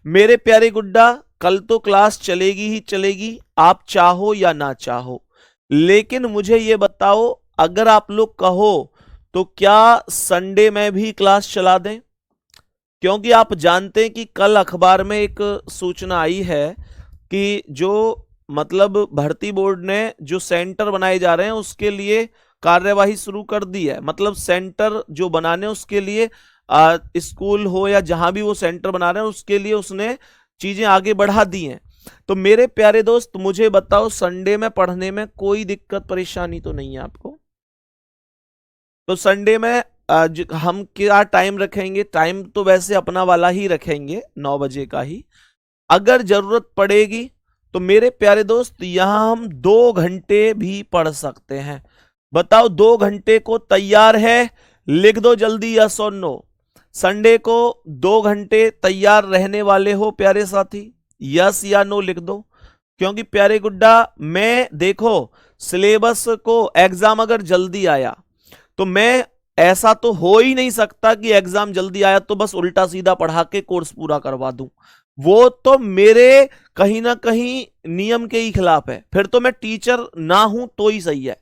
मेरे प्यारे गुड्डा? कल तो क्लास चलेगी ही चलेगी, आप चाहो या ना चाहो। लेकिन मुझे ये बताओ, अगर आप लोग कहो तो क्या संडे में भी क्लास चला दें? क्योंकि आप जानते हैं कि कल अखबार में एक सूचना आई है कि जो मतलब भर्ती बोर्ड ने जो सेंटर बनाए जा रहे हैं उसके लिए कार्यवाही शुरू कर दी है। मतलब सेंटर जो बनाने उसके लिए स्कूल हो या जहां भी वो सेंटर बना रहे हैं उसके लिए उसने चीजें आगे बढ़ा दी हैं। तो मेरे प्यारे दोस्त मुझे बताओ, संडे में पढ़ने में कोई दिक्कत परेशानी तो नहीं है आपको? तो संडे में हम क्या टाइम रखेंगे? टाइम तो वैसे अपना वाला ही रखेंगे, 9 बजे का ही। अगर जरूरत पड़ेगी तो मेरे प्यारे दोस्त यहां हम 2 घंटे भी पढ़ सकते हैं। बताओ 2 घंटे को तैयार है? लिख दो जल्दी यस और नो। संडे को 2 घंटे तैयार रहने वाले हो प्यारे साथी? यस या नो लिख दो। क्योंकि प्यारे गुड्डा मैं देखो सिलेबस को, एग्जाम अगर जल्दी आया तो मैं, ऐसा तो हो ही नहीं सकता कि एग्जाम जल्दी आया तो बस उल्टा सीधा पढ़ा के कोर्स पूरा करवा दूं। वो तो मेरे कहीं ना कहीं नियम के ही खिलाफ है, फिर तो मैं टीचर ना हूं तो ही सही है।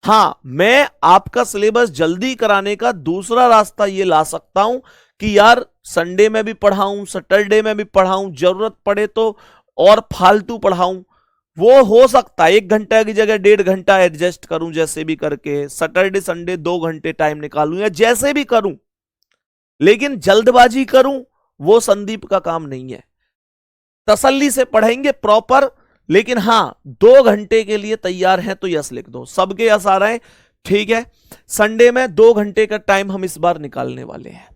हां, मैं आपका सिलेबस जल्दी कराने का दूसरा रास्ता ये ला सकता हूं कि यार संडे में भी पढ़ाऊं, सैटरडे में भी पढ़ाऊं, जरूरत पड़े तो और फालतू पढ़ाऊं। वो हो सकता है 1 घंटा की जगह 1.5 घंटा एडजस्ट करूं, जैसे भी करके सैटरडे संडे 2 घंटे टाइम निकालूं या जैसे भी करूं, लेकिन जल्दबाजी करूं वो संदीप का काम नहीं है। तसल्ली से पढ़ेंगे प्रॉपर, लेकिन हां 2 घंटे के लिए तैयार हैं तो यस लिख दो। सबके यस आ रहे हैं? ठीक है, संडे में 2 घंटे का टाइम हम इस बार निकालने वाले हैं।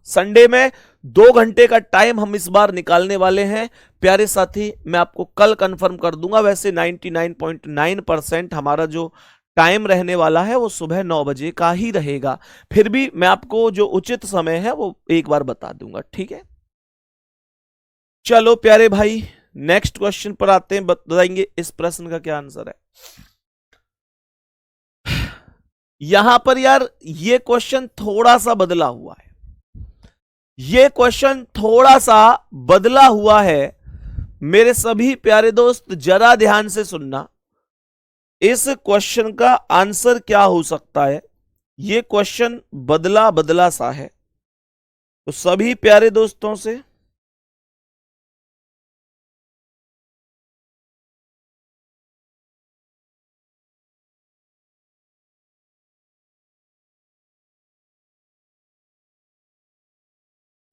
संडे में 2 घंटे का टाइम हम इस बार निकालने वाले हैं प्यारे साथी। मैं आपको कल कंफर्म कर दूंगा। वैसे 99.9% हमारा जो टाइम रहने वाला है वो सुबह 9 बजे का ही रहेगा। फिर भी मैं आपको जो उचित समय है वो एक बार बता दूंगा। ठीक है, चलो प्यारे भाई नेक्स्ट क्वेश्चन पर आते हैं। बताएंगे इस प्रश्न का क्या आंसर है। यहां पर यार ये क्वेश्चन थोड़ा सा बदला हुआ है। ये क्वेश्चन थोड़ा सा बदला हुआ है मेरे सभी प्यारे दोस्त, जरा ध्यान से सुनना। इस क्वेश्चन का आंसर क्या हो सकता है? ये क्वेश्चन बदला बदला सा है, तो सभी प्यारे दोस्तों से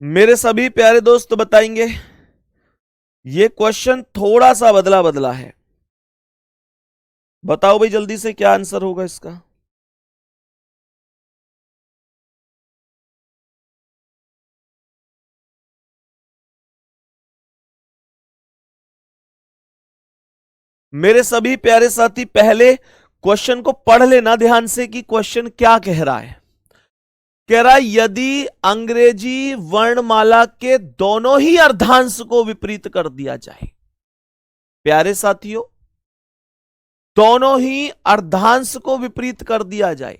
मेरे सभी प्यारे दोस्त बताएंगे। ये क्वेश्चन थोड़ा सा बदला बदला है। बताओ भाई जल्दी से क्या आंसर होगा इसका। मेरे सभी प्यारे साथी पहले क्वेश्चन को पढ़ लेना ध्यान से कि क्वेश्चन क्या कह रहा है। कह रहा है यदि अंग्रेजी वर्णमाला के दोनों ही अर्धांश को विपरीत कर दिया जाए। प्यारे साथियों, दोनों ही अर्धांश को विपरीत कर दिया जाए।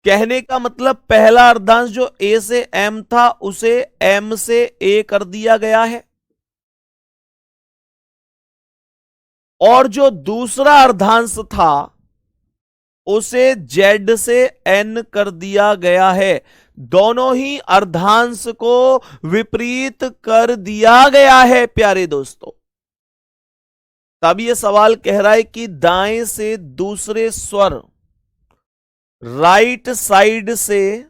कहने का मतलब पहला अर्धांश जो ए से एम था उसे एम से ए कर दिया गया है, और जो दूसरा अर्धांश था उसे जेड से एन कर दिया गया है। दोनों ही अर्धांश को विपरीत कर दिया गया है प्यारे दोस्तों। तब यह सवाल कह रहा है कि दाएं से दूसरे स्वर, राइट साइड से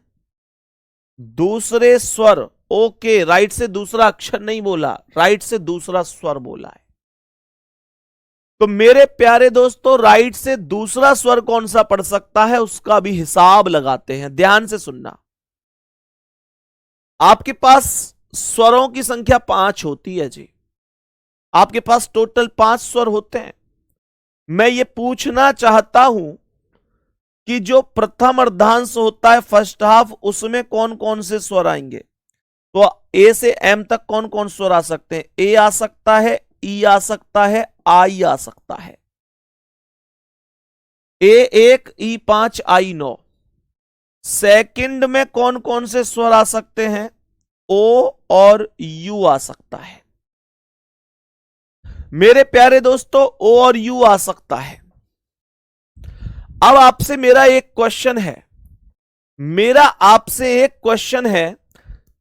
दूसरे स्वर, ओके राइट से दूसरा अक्षर नहीं बोला, राइट से दूसरा स्वर बोला है। तो मेरे प्यारे दोस्तों राइट से दूसरा स्वर कौन सा पढ़ सकता है उसका भी हिसाब लगाते हैं। ध्यान से सुनना। आपके पास स्वरों की संख्या 5 होती है जी। आपके पास टोटल 5 स्वर होते हैं। मैं ये पूछना चाहता हूं कि जो प्रथम अर्धांश होता है फर्स्ट हाफ, उसमें कौन कौन से स्वर आएंगे। तो ए से एम तक कौन कौन स्वर आ सकते हैं? ए आ सकता है, ई आ सकता है, आई आ सकता है। ए 1, ई 5, आई 9। सेकंड में कौन कौन से स्वर आ सकते हैं? ओ और यू आ सकता है। मेरे प्यारे दोस्तों, ओ और यू आ सकता है। अब आपसे मेरा एक क्वेश्चन है,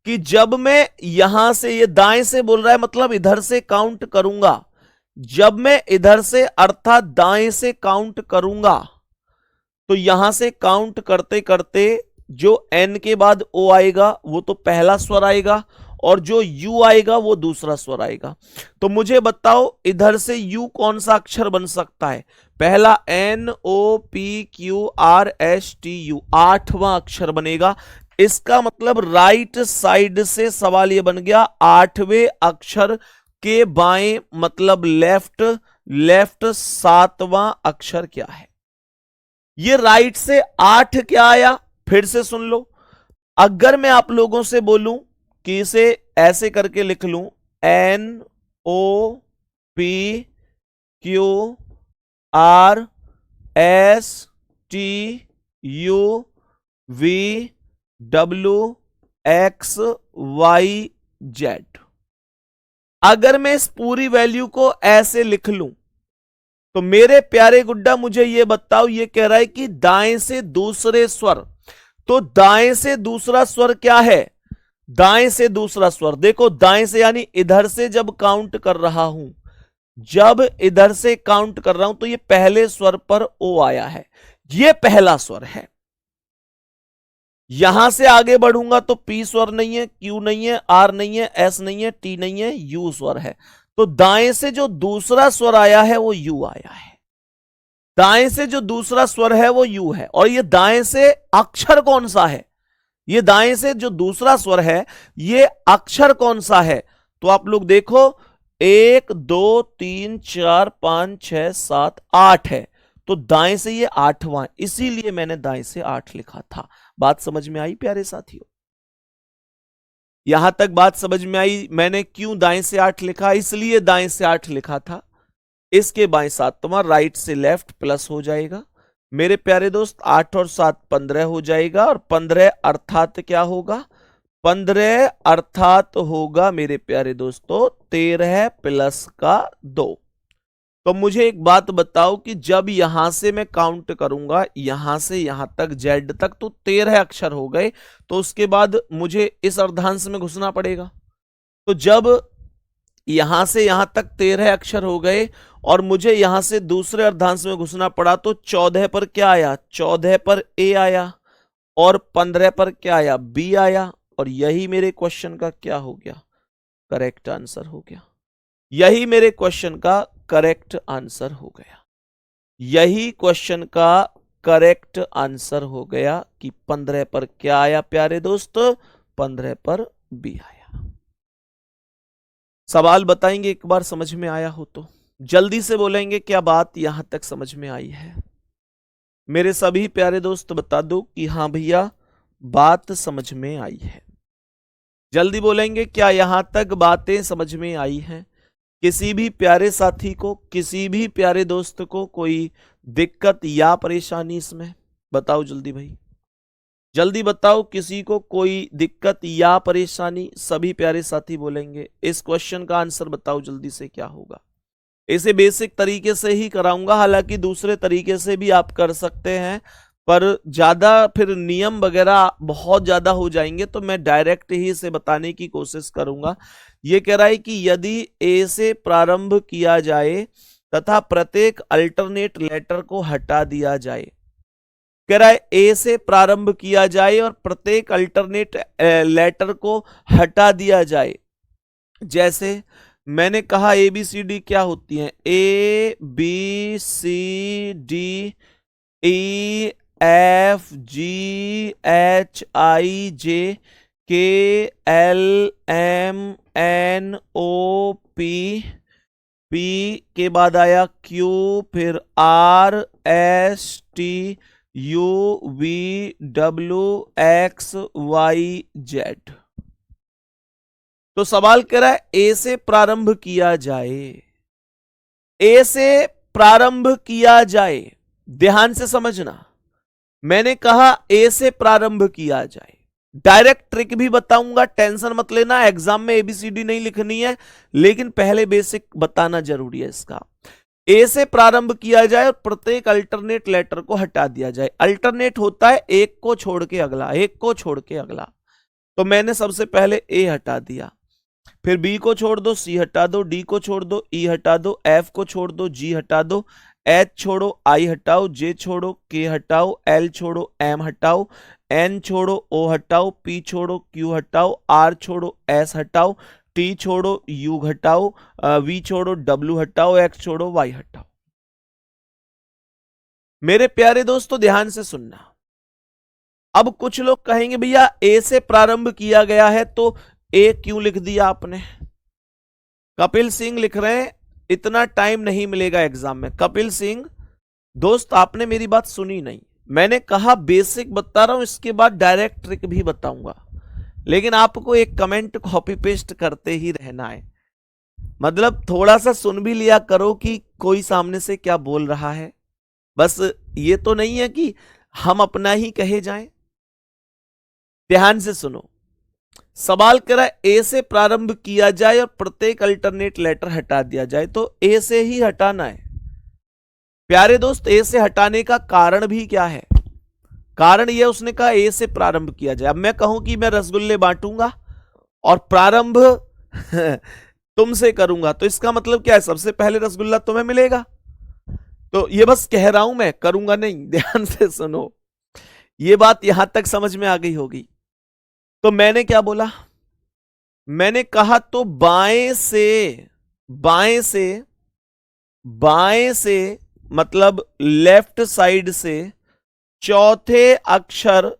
कि जब मैं यहां से, ये दाएं से बोल रहा है मतलब इधर से काउंट करूंगा, जब मैं इधर से अर्थात दाएं से काउंट करूंगा, तो यहां से काउंट करते करते जो एन के बाद ओ आएगा वो तो पहला स्वर आएगा, और जो यू आएगा वो दूसरा स्वर आएगा। तो मुझे बताओ इधर से यू कौन सा अक्षर बन सकता है? पहला N O P Q R S T U, 8वां अक्षर बनेगा। इसका मतलब राइट साइड से सवाल ये बन गया, 8वें अक्षर के बाएं मतलब लेफ्ट, 7वां अक्षर क्या है? ये राइट से 8 क्या आया? फिर से सुन लो, अगर मैं आप लोगों से बोलूं कि इसे ऐसे करके लिख लूं, N O P Q R S T U V W X Y Z, अगर मैं इस पूरी वैल्यू को ऐसे लिख लूं, तो मेरे प्यारे गुड्डा मुझे ये बताओ, ये कह रहा है कि दाएं से दूसरे स्वर, तो दाएं से दूसरा स्वर क्या है? दाएं से दूसरा स्वर देखो, दाएं से यानी इधर से जब काउंट कर रहा हूं, जब इधर से काउंट कर रहा हूं, तो ये पहले स्वर पर ओ आया है, ये पहला स्वर है। यहां से आगे बढ़ूंगा तो पी स्वर नहीं है, क्यू नहीं है, आर नहीं है, एस नहीं है, टी नहीं है, यू स्वर है। तो दाएं से जो दूसरा स्वर आया है वो यू आया है, दाएं से जो दूसरा स्वर है वो यू है। और ये दाएं से अक्षर कौन सा है? ये दाएं से जो दूसरा स्वर है ये अक्षर कौन सा है? तो आप लोग देखो, 1 2 3 4 5 6 7 8 है, तो दाएं से ये 8वां, इसीलिए मैंने दाएं से 8 लिखा था। बात समझ में आई प्यारे साथियों? यहां तक बात समझ में आई? मैंने क्यों दाएं से 8 लिखा? इसलिए दाएं से 8 लिखा था। इसके बाएं 7वां, राइट से लेफ्ट प्लस हो जाएगा। मेरे प्यारे दोस्त 8 और 7 15 हो जाएगा, और 15 अर्थात क्या होगा? 15 अर्थात होगा मेरे प्यारे दोस्तों 13 प्लस का 2। तो मुझे एक बात बताओ कि जब यहां से मैं काउंट करूंगा, यहां से यहां तक जेड तक, तो 13 अक्षर हो गए, तो उसके बाद मुझे इस अर्धांश में घुसना पड़ेगा। तो जब यहां से यहां तक 13 अक्षर हो गए और मुझे यहां से दूसरे अर्धांश में घुसना पड़ा, तो 14 पर क्या आया? 14 पर ए आया, और 15 पर क्या आया? बी आया। और यही मेरे क्वेश्चन का क्या हो गया? करेक्ट आंसर हो गया। यही मेरे क्वेश्चन का करेक्ट आंसर हो गया। यही क्वेश्चन का करेक्ट आंसर हो गया कि 15 पर क्या आया प्यारे दोस्त? 15 पर बी आया। सवाल बताएंगे एक बार समझ में आया हो तो, जल्दी से बोलेंगे क्या बात यहां तक समझ में आई है? मेरे सभी प्यारे दोस्त बता दो कि हाँ भैया बात समझ में आई है। जल्दी बोलेंगे क्या यहां तक बातें समझ में आई हैं? किसी भी प्यारे साथी को, किसी भी प्यारे दोस्त को कोई दिक्कत या परेशानी इसमें? बताओ जल्दी भाई, जल्दी बताओ, किसी को कोई दिक्कत या परेशानी? सभी प्यारे साथी बोलेंगे। इस क्वेश्चन का आंसर बताओ जल्दी से क्या होगा? इसे बेसिक तरीके से ही कराऊंगा, हालांकि दूसरे तरीके से भी आप कर सकते हैं, पर ज्यादा फिर नियम वगैरह बहुत ज्यादा हो जाएंगे, तो मैं डायरेक्ट ही इसे बताने की कोशिश करूंगा। यह कह रहा है कि यदि ए से प्रारंभ किया जाए तथा प्रत्येक अल्टरनेट लेटर को हटा दिया जाए, कह रहा है ए से प्रारंभ किया जाए और प्रत्येक अल्टरनेट लेटर को हटा दिया जाए। जैसे मैंने कहा ए बी सी डी क्या होती है? A B C D E F G H I J K L M N O P, P के बाद आया क्यू, फिर R S T U V W X Y Z. तो सवाल कह रहा है ए से प्रारंभ किया जाए, ए से प्रारंभ किया जाए। ध्यान से समझना, मैंने कहा ए से प्रारंभ किया जाए। डायरेक्ट ट्रिक भी बताऊंगा, टेंशन मत लेना, एग्जाम में एबीसीडी नहीं लिखनी है, लेकिन पहले बेसिक बताना जरूरी है इसका। ए से प्रारंभ किया जाए और प्रत्येक अल्टरनेट लेटर को हटा दिया जाए। अल्टरनेट होता है एक को छोड़ के अगला, एक को छोड़ के अगला। तो मैंने सबसे पहले ए हटा दिया, फिर बी को छोड़ दो, सी हटा दो, डी को छोड़ दो, ई हटा दो, एफ को छोड़ दो, जी हटा दो, एच छोड़ो, आई हटाओ, जे छोड़ो, के हटाओ, एल छोड़ो, एम हटाओ, एन छोड़ो, ओ हटाओ, पी छोड़ो, क्यू हटाओ, आर छोड़ो, एस हटाओ, टी छोड़ो, यू हटाओ, वी छोड़ो, डब्ल्यू हटाओ, एक्स छोड़ो, वाई हटाओ। मेरे प्यारे दोस्तों ध्यान से सुनना। अब कुछ लोग कहेंगे भैया ए से प्रारंभ किया गया है तो ए क्यों लिख दिया आपने? कपिल सिंह लिख रहे हैं इतना टाइम नहीं मिलेगा एग्जाम में। कपिल सिंह दोस्त आपने मेरी बात सुनी नहीं, मैंने कहा बेसिक बता रहा हूं, इसके बाद डायरेक्ट ट्रिक भी बताऊंगा, लेकिन आपको एक कमेंट कॉपी पेस्ट करते ही रहना है। मतलब थोड़ा सा सुन भी लिया करो कि कोई सामने से क्या बोल रहा है, बस ये तो नहीं है कि हम अपना ही कहे जाएं। ध्यान से सुनो, सवाल करा ए से प्रारंभ किया जाए और प्रत्येक अल्टरनेट लेटर हटा दिया जाए, तो ए से ही हटाना है। प्यारे दोस्त ए से हटाने का कारण भी क्या है? कारण यह उसने कहा ए से प्रारंभ किया जाए। अब मैं कहूं कि मैं रसगुल्ले बांटूंगा और प्रारंभ तुमसे करूंगा, तो इसका मतलब क्या है? सबसे पहले रसगुल्ला तुम्हें मिलेगा। तो ये बस कह रहा हूं, मैं करूंगा नहीं। ध्यान से सुनो, ये बात यहां तक समझ में आ गई होगी। तो मैंने क्या बोला? मैंने कहा तो बाएं से, बाएं से, बाएं से मतलब लेफ्ट साइड से चौथे अक्षर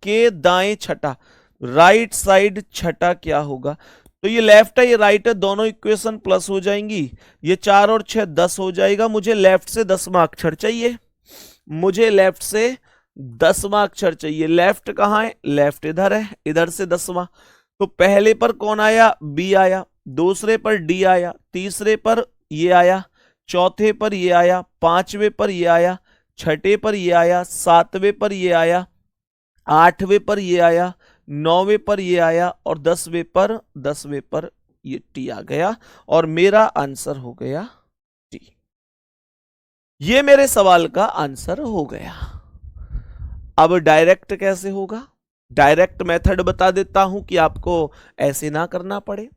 के दाएं छठा, राइट साइड छठा क्या होगा? तो ये लेफ्ट है ये राइट है, दोनों इक्वेशन प्लस हो जाएंगी। ये 4 और 6 10 हो जाएगा। मुझे लेफ्ट से 10वां अक्षर चाहिए, मुझे लेफ्ट से 10वां अक्षर चाहिए। लेफ्ट कहां है? लेफ्ट इधर है, इधर से 10वां। तो पहले पर कौन आया? बी आया, दूसरे पर डी आया, तीसरे पर ये आया, चौथे पर ये आया, पांचवें पर ये आया, छठे पर ये आया, सातवें पर ये आया, आठवें पर ये आया, 9वें पर ये आया और 10वें पर ये टी आ गया और मेरा आंसर हो गया टी। ये मेरे सवाल का आंसर हो गया। अब डायरेक्ट कैसे होगा? डायरेक्ट मेथड बता देता हूं कि आपको ऐसे ना करना पड़े।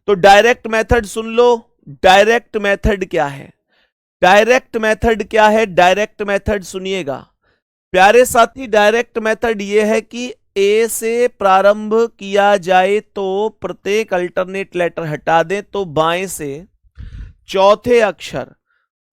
तो डायरेक्ट मेथड सुन लो। डायरेक्ट मेथड क्या है? डायरेक्ट मेथड क्या है? डायरेक्ट मेथड सुनिएगा प्यारे साथी। डायरेक्ट मेथड यह है कि ए से प्रारंभ किया जाए तो प्रत्येक अल्टरनेट लेटर हटा दें, तो बाएं से चौथे अक्षर,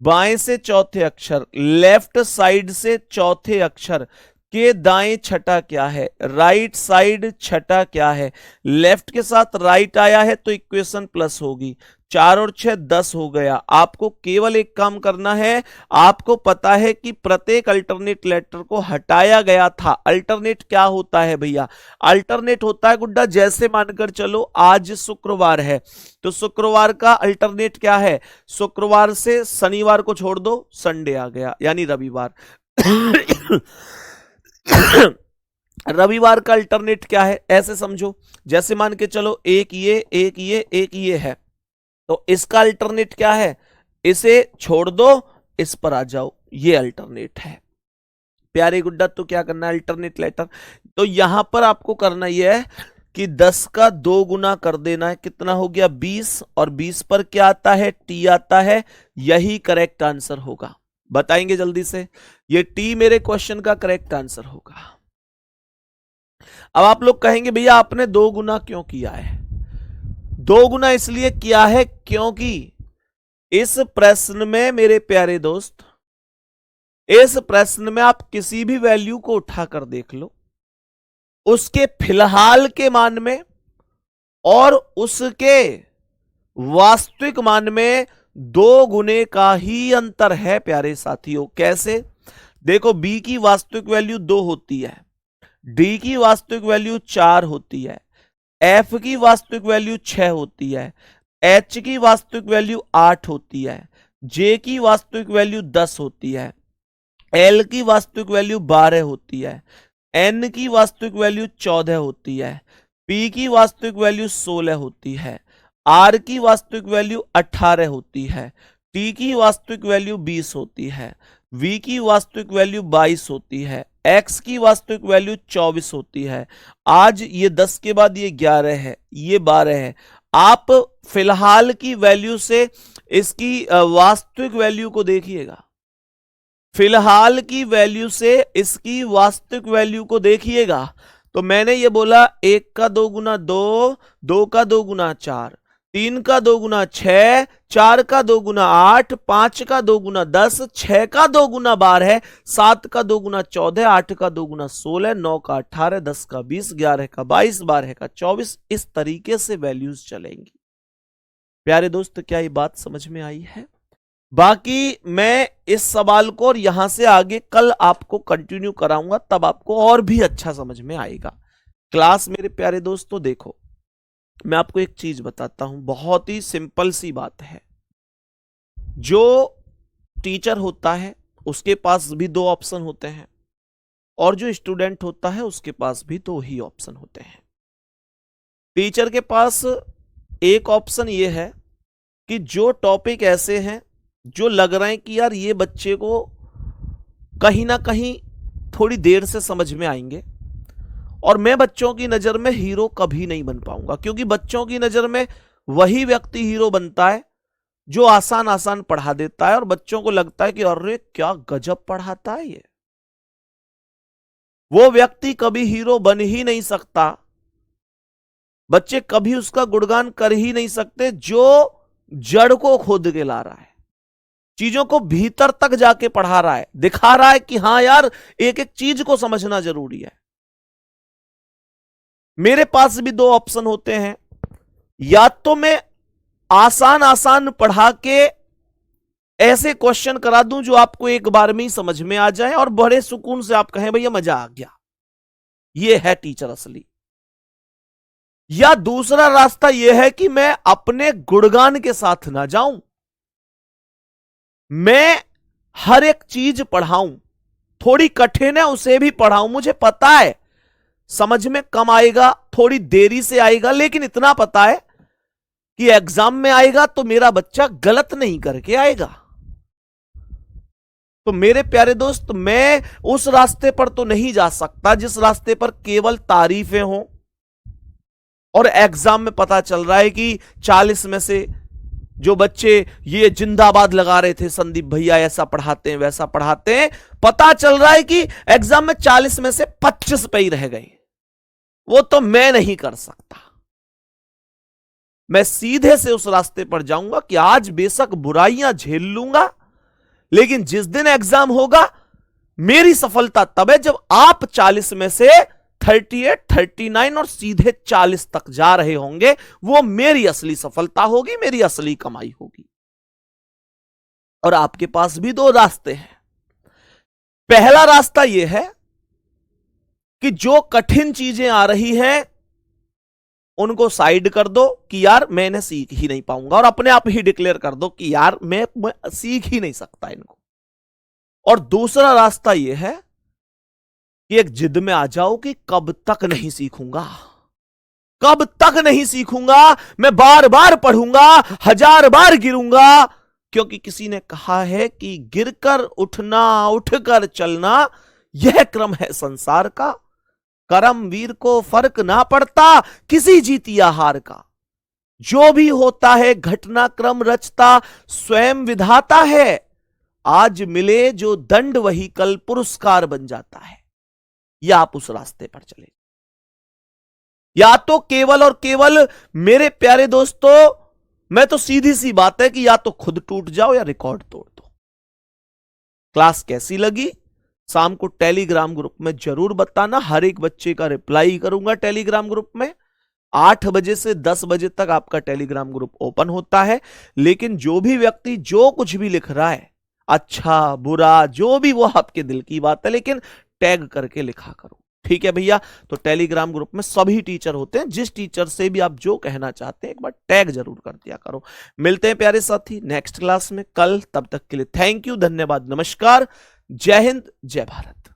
बाएं से चौथे अक्षर, लेफ्ट साइड से चौथे अक्षर के दाएं छठा क्या है? राइट साइड छठा क्या है? लेफ्ट के साथ राइट आया है तो इक्वेशन प्लस होगी। 4 और 6 10 हो गया। आपको केवल एक काम करना है, आपको पता है कि प्रत्येक अल्टरनेट लेटर को हटाया गया था। अल्टरनेट क्या होता है भैया? अल्टरनेट होता है गुड्डा, जैसे मानकर चलो आज शुक्रवार है तो शुक्रवार का अल्टरनेट क्या है? शुक्रवार से शनिवार को छोड़ दो, संडे आ गया यानी रविवार। रविवार का अल्टरनेट क्या है? ऐसे समझो, जैसे मान के चलो एक ये है, तो इसका अल्टरनेट क्या है? इसे छोड़ दो, इस पर आ जाओ, ये अल्टरनेट है। प्यारे गुड्डा तो क्या करना है? Alternate letter. तो यहां पर आपको करना यह है कि 10 का 2 गुना कर देना है। कितना हो गया? 20। और 20 पर क्या आता है? टी आता है। यही करेक्ट आंसर होगा। बताएंगे जल्दी से, ये टी मेरे क्वेश्चन का करेक्ट आंसर होगा। अब आप लोग कहेंगे भैया आपने 2 गुना क्यों किया है? 2 गुना इसलिए किया है क्योंकि इस प्रश्न में मेरे प्यारे दोस्त, इस प्रश्न में आप किसी भी वैल्यू को उठाकर देख लो, उसके फिलहाल के मान में और उसके वास्तविक मान में 2 गुने का ही अंतर है प्यारे साथियों। कैसे? देखो, बी की वास्तविक वैल्यू 2 होती है, डी की वास्तविक वैल्यू 4 होती है, एफ की वास्तविक वैल्यू 6 होती है, एच की वास्तविक वैल्यू 8 होती है, जे की वास्तविक वैल्यू 10 होती है, एल की वास्तविक वैल्यू 12 होती है, एन की वास्तविक वैल्यू 14 होती है, पी की वास्तविक वैल्यू 16 होती है, आर की वास्तविक वैल्यू 18 होती है, टी की वास्तविक वैल्यू 20 होती है, वी की वास्तविक वैल्यू 22 होती है, एक्स की वास्तविक वैल्यू 24 होती है। आज ये 10 के बाद ये 11 है, ये 12 है। आप फिलहाल की वैल्यू से इसकी वास्तविक वैल्यू को देखिएगा, फिलहाल की वैल्यू से इसकी वास्तविक वैल्यू को देखिएगा। तो मैंने ये बोला 1 का 2 गुना 2, 2 का 2 गुना 4, 3 का 2 गुना 6, 4 का 2 गुना 8, 5 का 2 गुना 10, 6 का 2 गुना 12, 7 का 2 गुना 14, 8 का 2 गुना 16, 9 का 18, 10 का 20, 11 का 22, 12 का 24। इस तरीके से वैल्यूज चलेंगी। प्यारे दोस्त, क्या ये बात समझ में आई है? बाकी मैं इस सवाल को और यहां से आगे कल आपको कंटिन्यू कराऊंगा, तब आपको और भी अच्छा समझ में आएगा क्लास। मेरे प्यारे दोस्तों देखो, मैं आपको एक चीज बताता हूं, बहुत ही सिंपल सी बात है। जो टीचर होता है उसके पास भी 2 ऑप्शन होते हैं, और जो स्टूडेंट होता है उसके पास भी 2 ही ऑप्शन होते हैं। टीचर के पास एक ऑप्शन ये है कि जो टॉपिक ऐसे हैं जो लग रहे हैं कि यार ये बच्चे को कहीं ना कहीं थोड़ी देर से समझ में आएंगे, और मैं बच्चों की नजर में हीरो कभी नहीं बन पाऊंगा, क्योंकि बच्चों की नजर में वही व्यक्ति हीरो बनता है जो आसान आसान पढ़ा देता है, और बच्चों को लगता है कि अरे क्या गजब पढ़ाता है ये। वो व्यक्ति कभी हीरो बन ही नहीं सकता, बच्चे कभी उसका गुणगान कर ही नहीं सकते जो जड़ को खोद के ला रहा है, चीजों को भीतर तक जाके पढ़ा रहा है, दिखा रहा है कि हां यार एक एक चीज को समझना जरूरी है। मेरे पास भी 2 ऑप्शन होते हैं, या तो मैं आसान आसान पढ़ा के ऐसे क्वेश्चन करा दूं जो आपको एक बार में ही समझ में आ जाए और बड़े सुकून से आप कहें भैया मजा आ गया, ये है टीचर असली। या दूसरा रास्ता यह है कि मैं अपने गुणगान के साथ ना जाऊं, मैं हर एक चीज पढ़ाऊं, थोड़ी कठिन है उसे भी पढ़ाऊं। मुझे पता है समझ में कम आएगा, थोड़ी देरी से आएगा, लेकिन इतना पता है कि एग्जाम में आएगा तो मेरा बच्चा गलत नहीं करके आएगा। तो मेरे प्यारे दोस्त, मैं उस रास्ते पर तो नहीं जा सकता जिस रास्ते पर केवल तारीफें हों, और एग्जाम में पता चल रहा है कि 40 में से जो बच्चे ये जिंदाबाद लगा रहे थे, संदीप भैया ऐसा पढ़ाते हैं वैसा पढ़ाते हैं, पता चल रहा है कि एग्जाम में 40 में से 25 पे ही रह गए। वो तो मैं नहीं कर सकता। मैं सीधे से उस रास्ते पर जाऊंगा कि आज बेशक बुराइयां झेल लूंगा, लेकिन जिस दिन एग्जाम होगा मेरी सफलता तब है जब आप 40 में से 38, 39 और सीधे 40 तक जा रहे होंगे। वो मेरी असली सफलता होगी, मेरी असली कमाई होगी। और आपके पास भी 2 रास्ते हैं। पहला रास्ता यह है कि जो कठिन चीजें आ रही हैं उनको साइड कर दो कि यार मैंने सीख ही नहीं पाऊंगा, और अपने आप ही डिक्लेयर कर दो कि यार मैं सीख ही नहीं सकता इनको। और दूसरा रास्ता यह है कि एक जिद में आ जाओ कि कब तक नहीं सीखूंगा, कब तक नहीं सीखूंगा, मैं बार बार पढ़ूंगा, 1000 बार गिरूंगा, क्योंकि किसी ने कहा है कि गिरकर उठना, उठकर चलना, यह क्रम है संसार का। करमवीर को फर्क ना पड़ता किसी जीत या हार का, जो भी होता है घटनाक्रम रचता स्वयं विधाता है। आज मिले जो दंड वही कल पुरस्कार बन जाता है। या आप उस रास्ते पर चले, या तो केवल और केवल मेरे प्यारे दोस्तों, मैं तो सीधी सी बात है कि या तो खुद टूट जाओ या रिकॉर्ड तोड़ दो। क्लास कैसी लगी शाम को टेलीग्राम ग्रुप में जरूर बताना, हर एक बच्चे का रिप्लाई करूंगा टेलीग्राम ग्रुप में। 8 बजे से 10 बजे तक आपका टेलीग्राम ग्रुप ओपन होता है। लेकिन जो भी व्यक्ति जो कुछ भी लिख रहा है, अच्छा बुरा जो भी, वो आपके दिल की बात है, लेकिन टैग करके लिखा करो। ठीक है भैया। तो टेलीग्राम ग्रुप में सभी टीचर होते हैं, जिस टीचर से भी आप जो कहना चाहते हैं एक बार टैग जरूर कर दिया करो। मिलते हैं प्यारे साथी नेक्स्ट क्लास में कल, तब तक के लिए थैंक यू, धन्यवाद, नमस्कार, जय हिंद, जय भारत।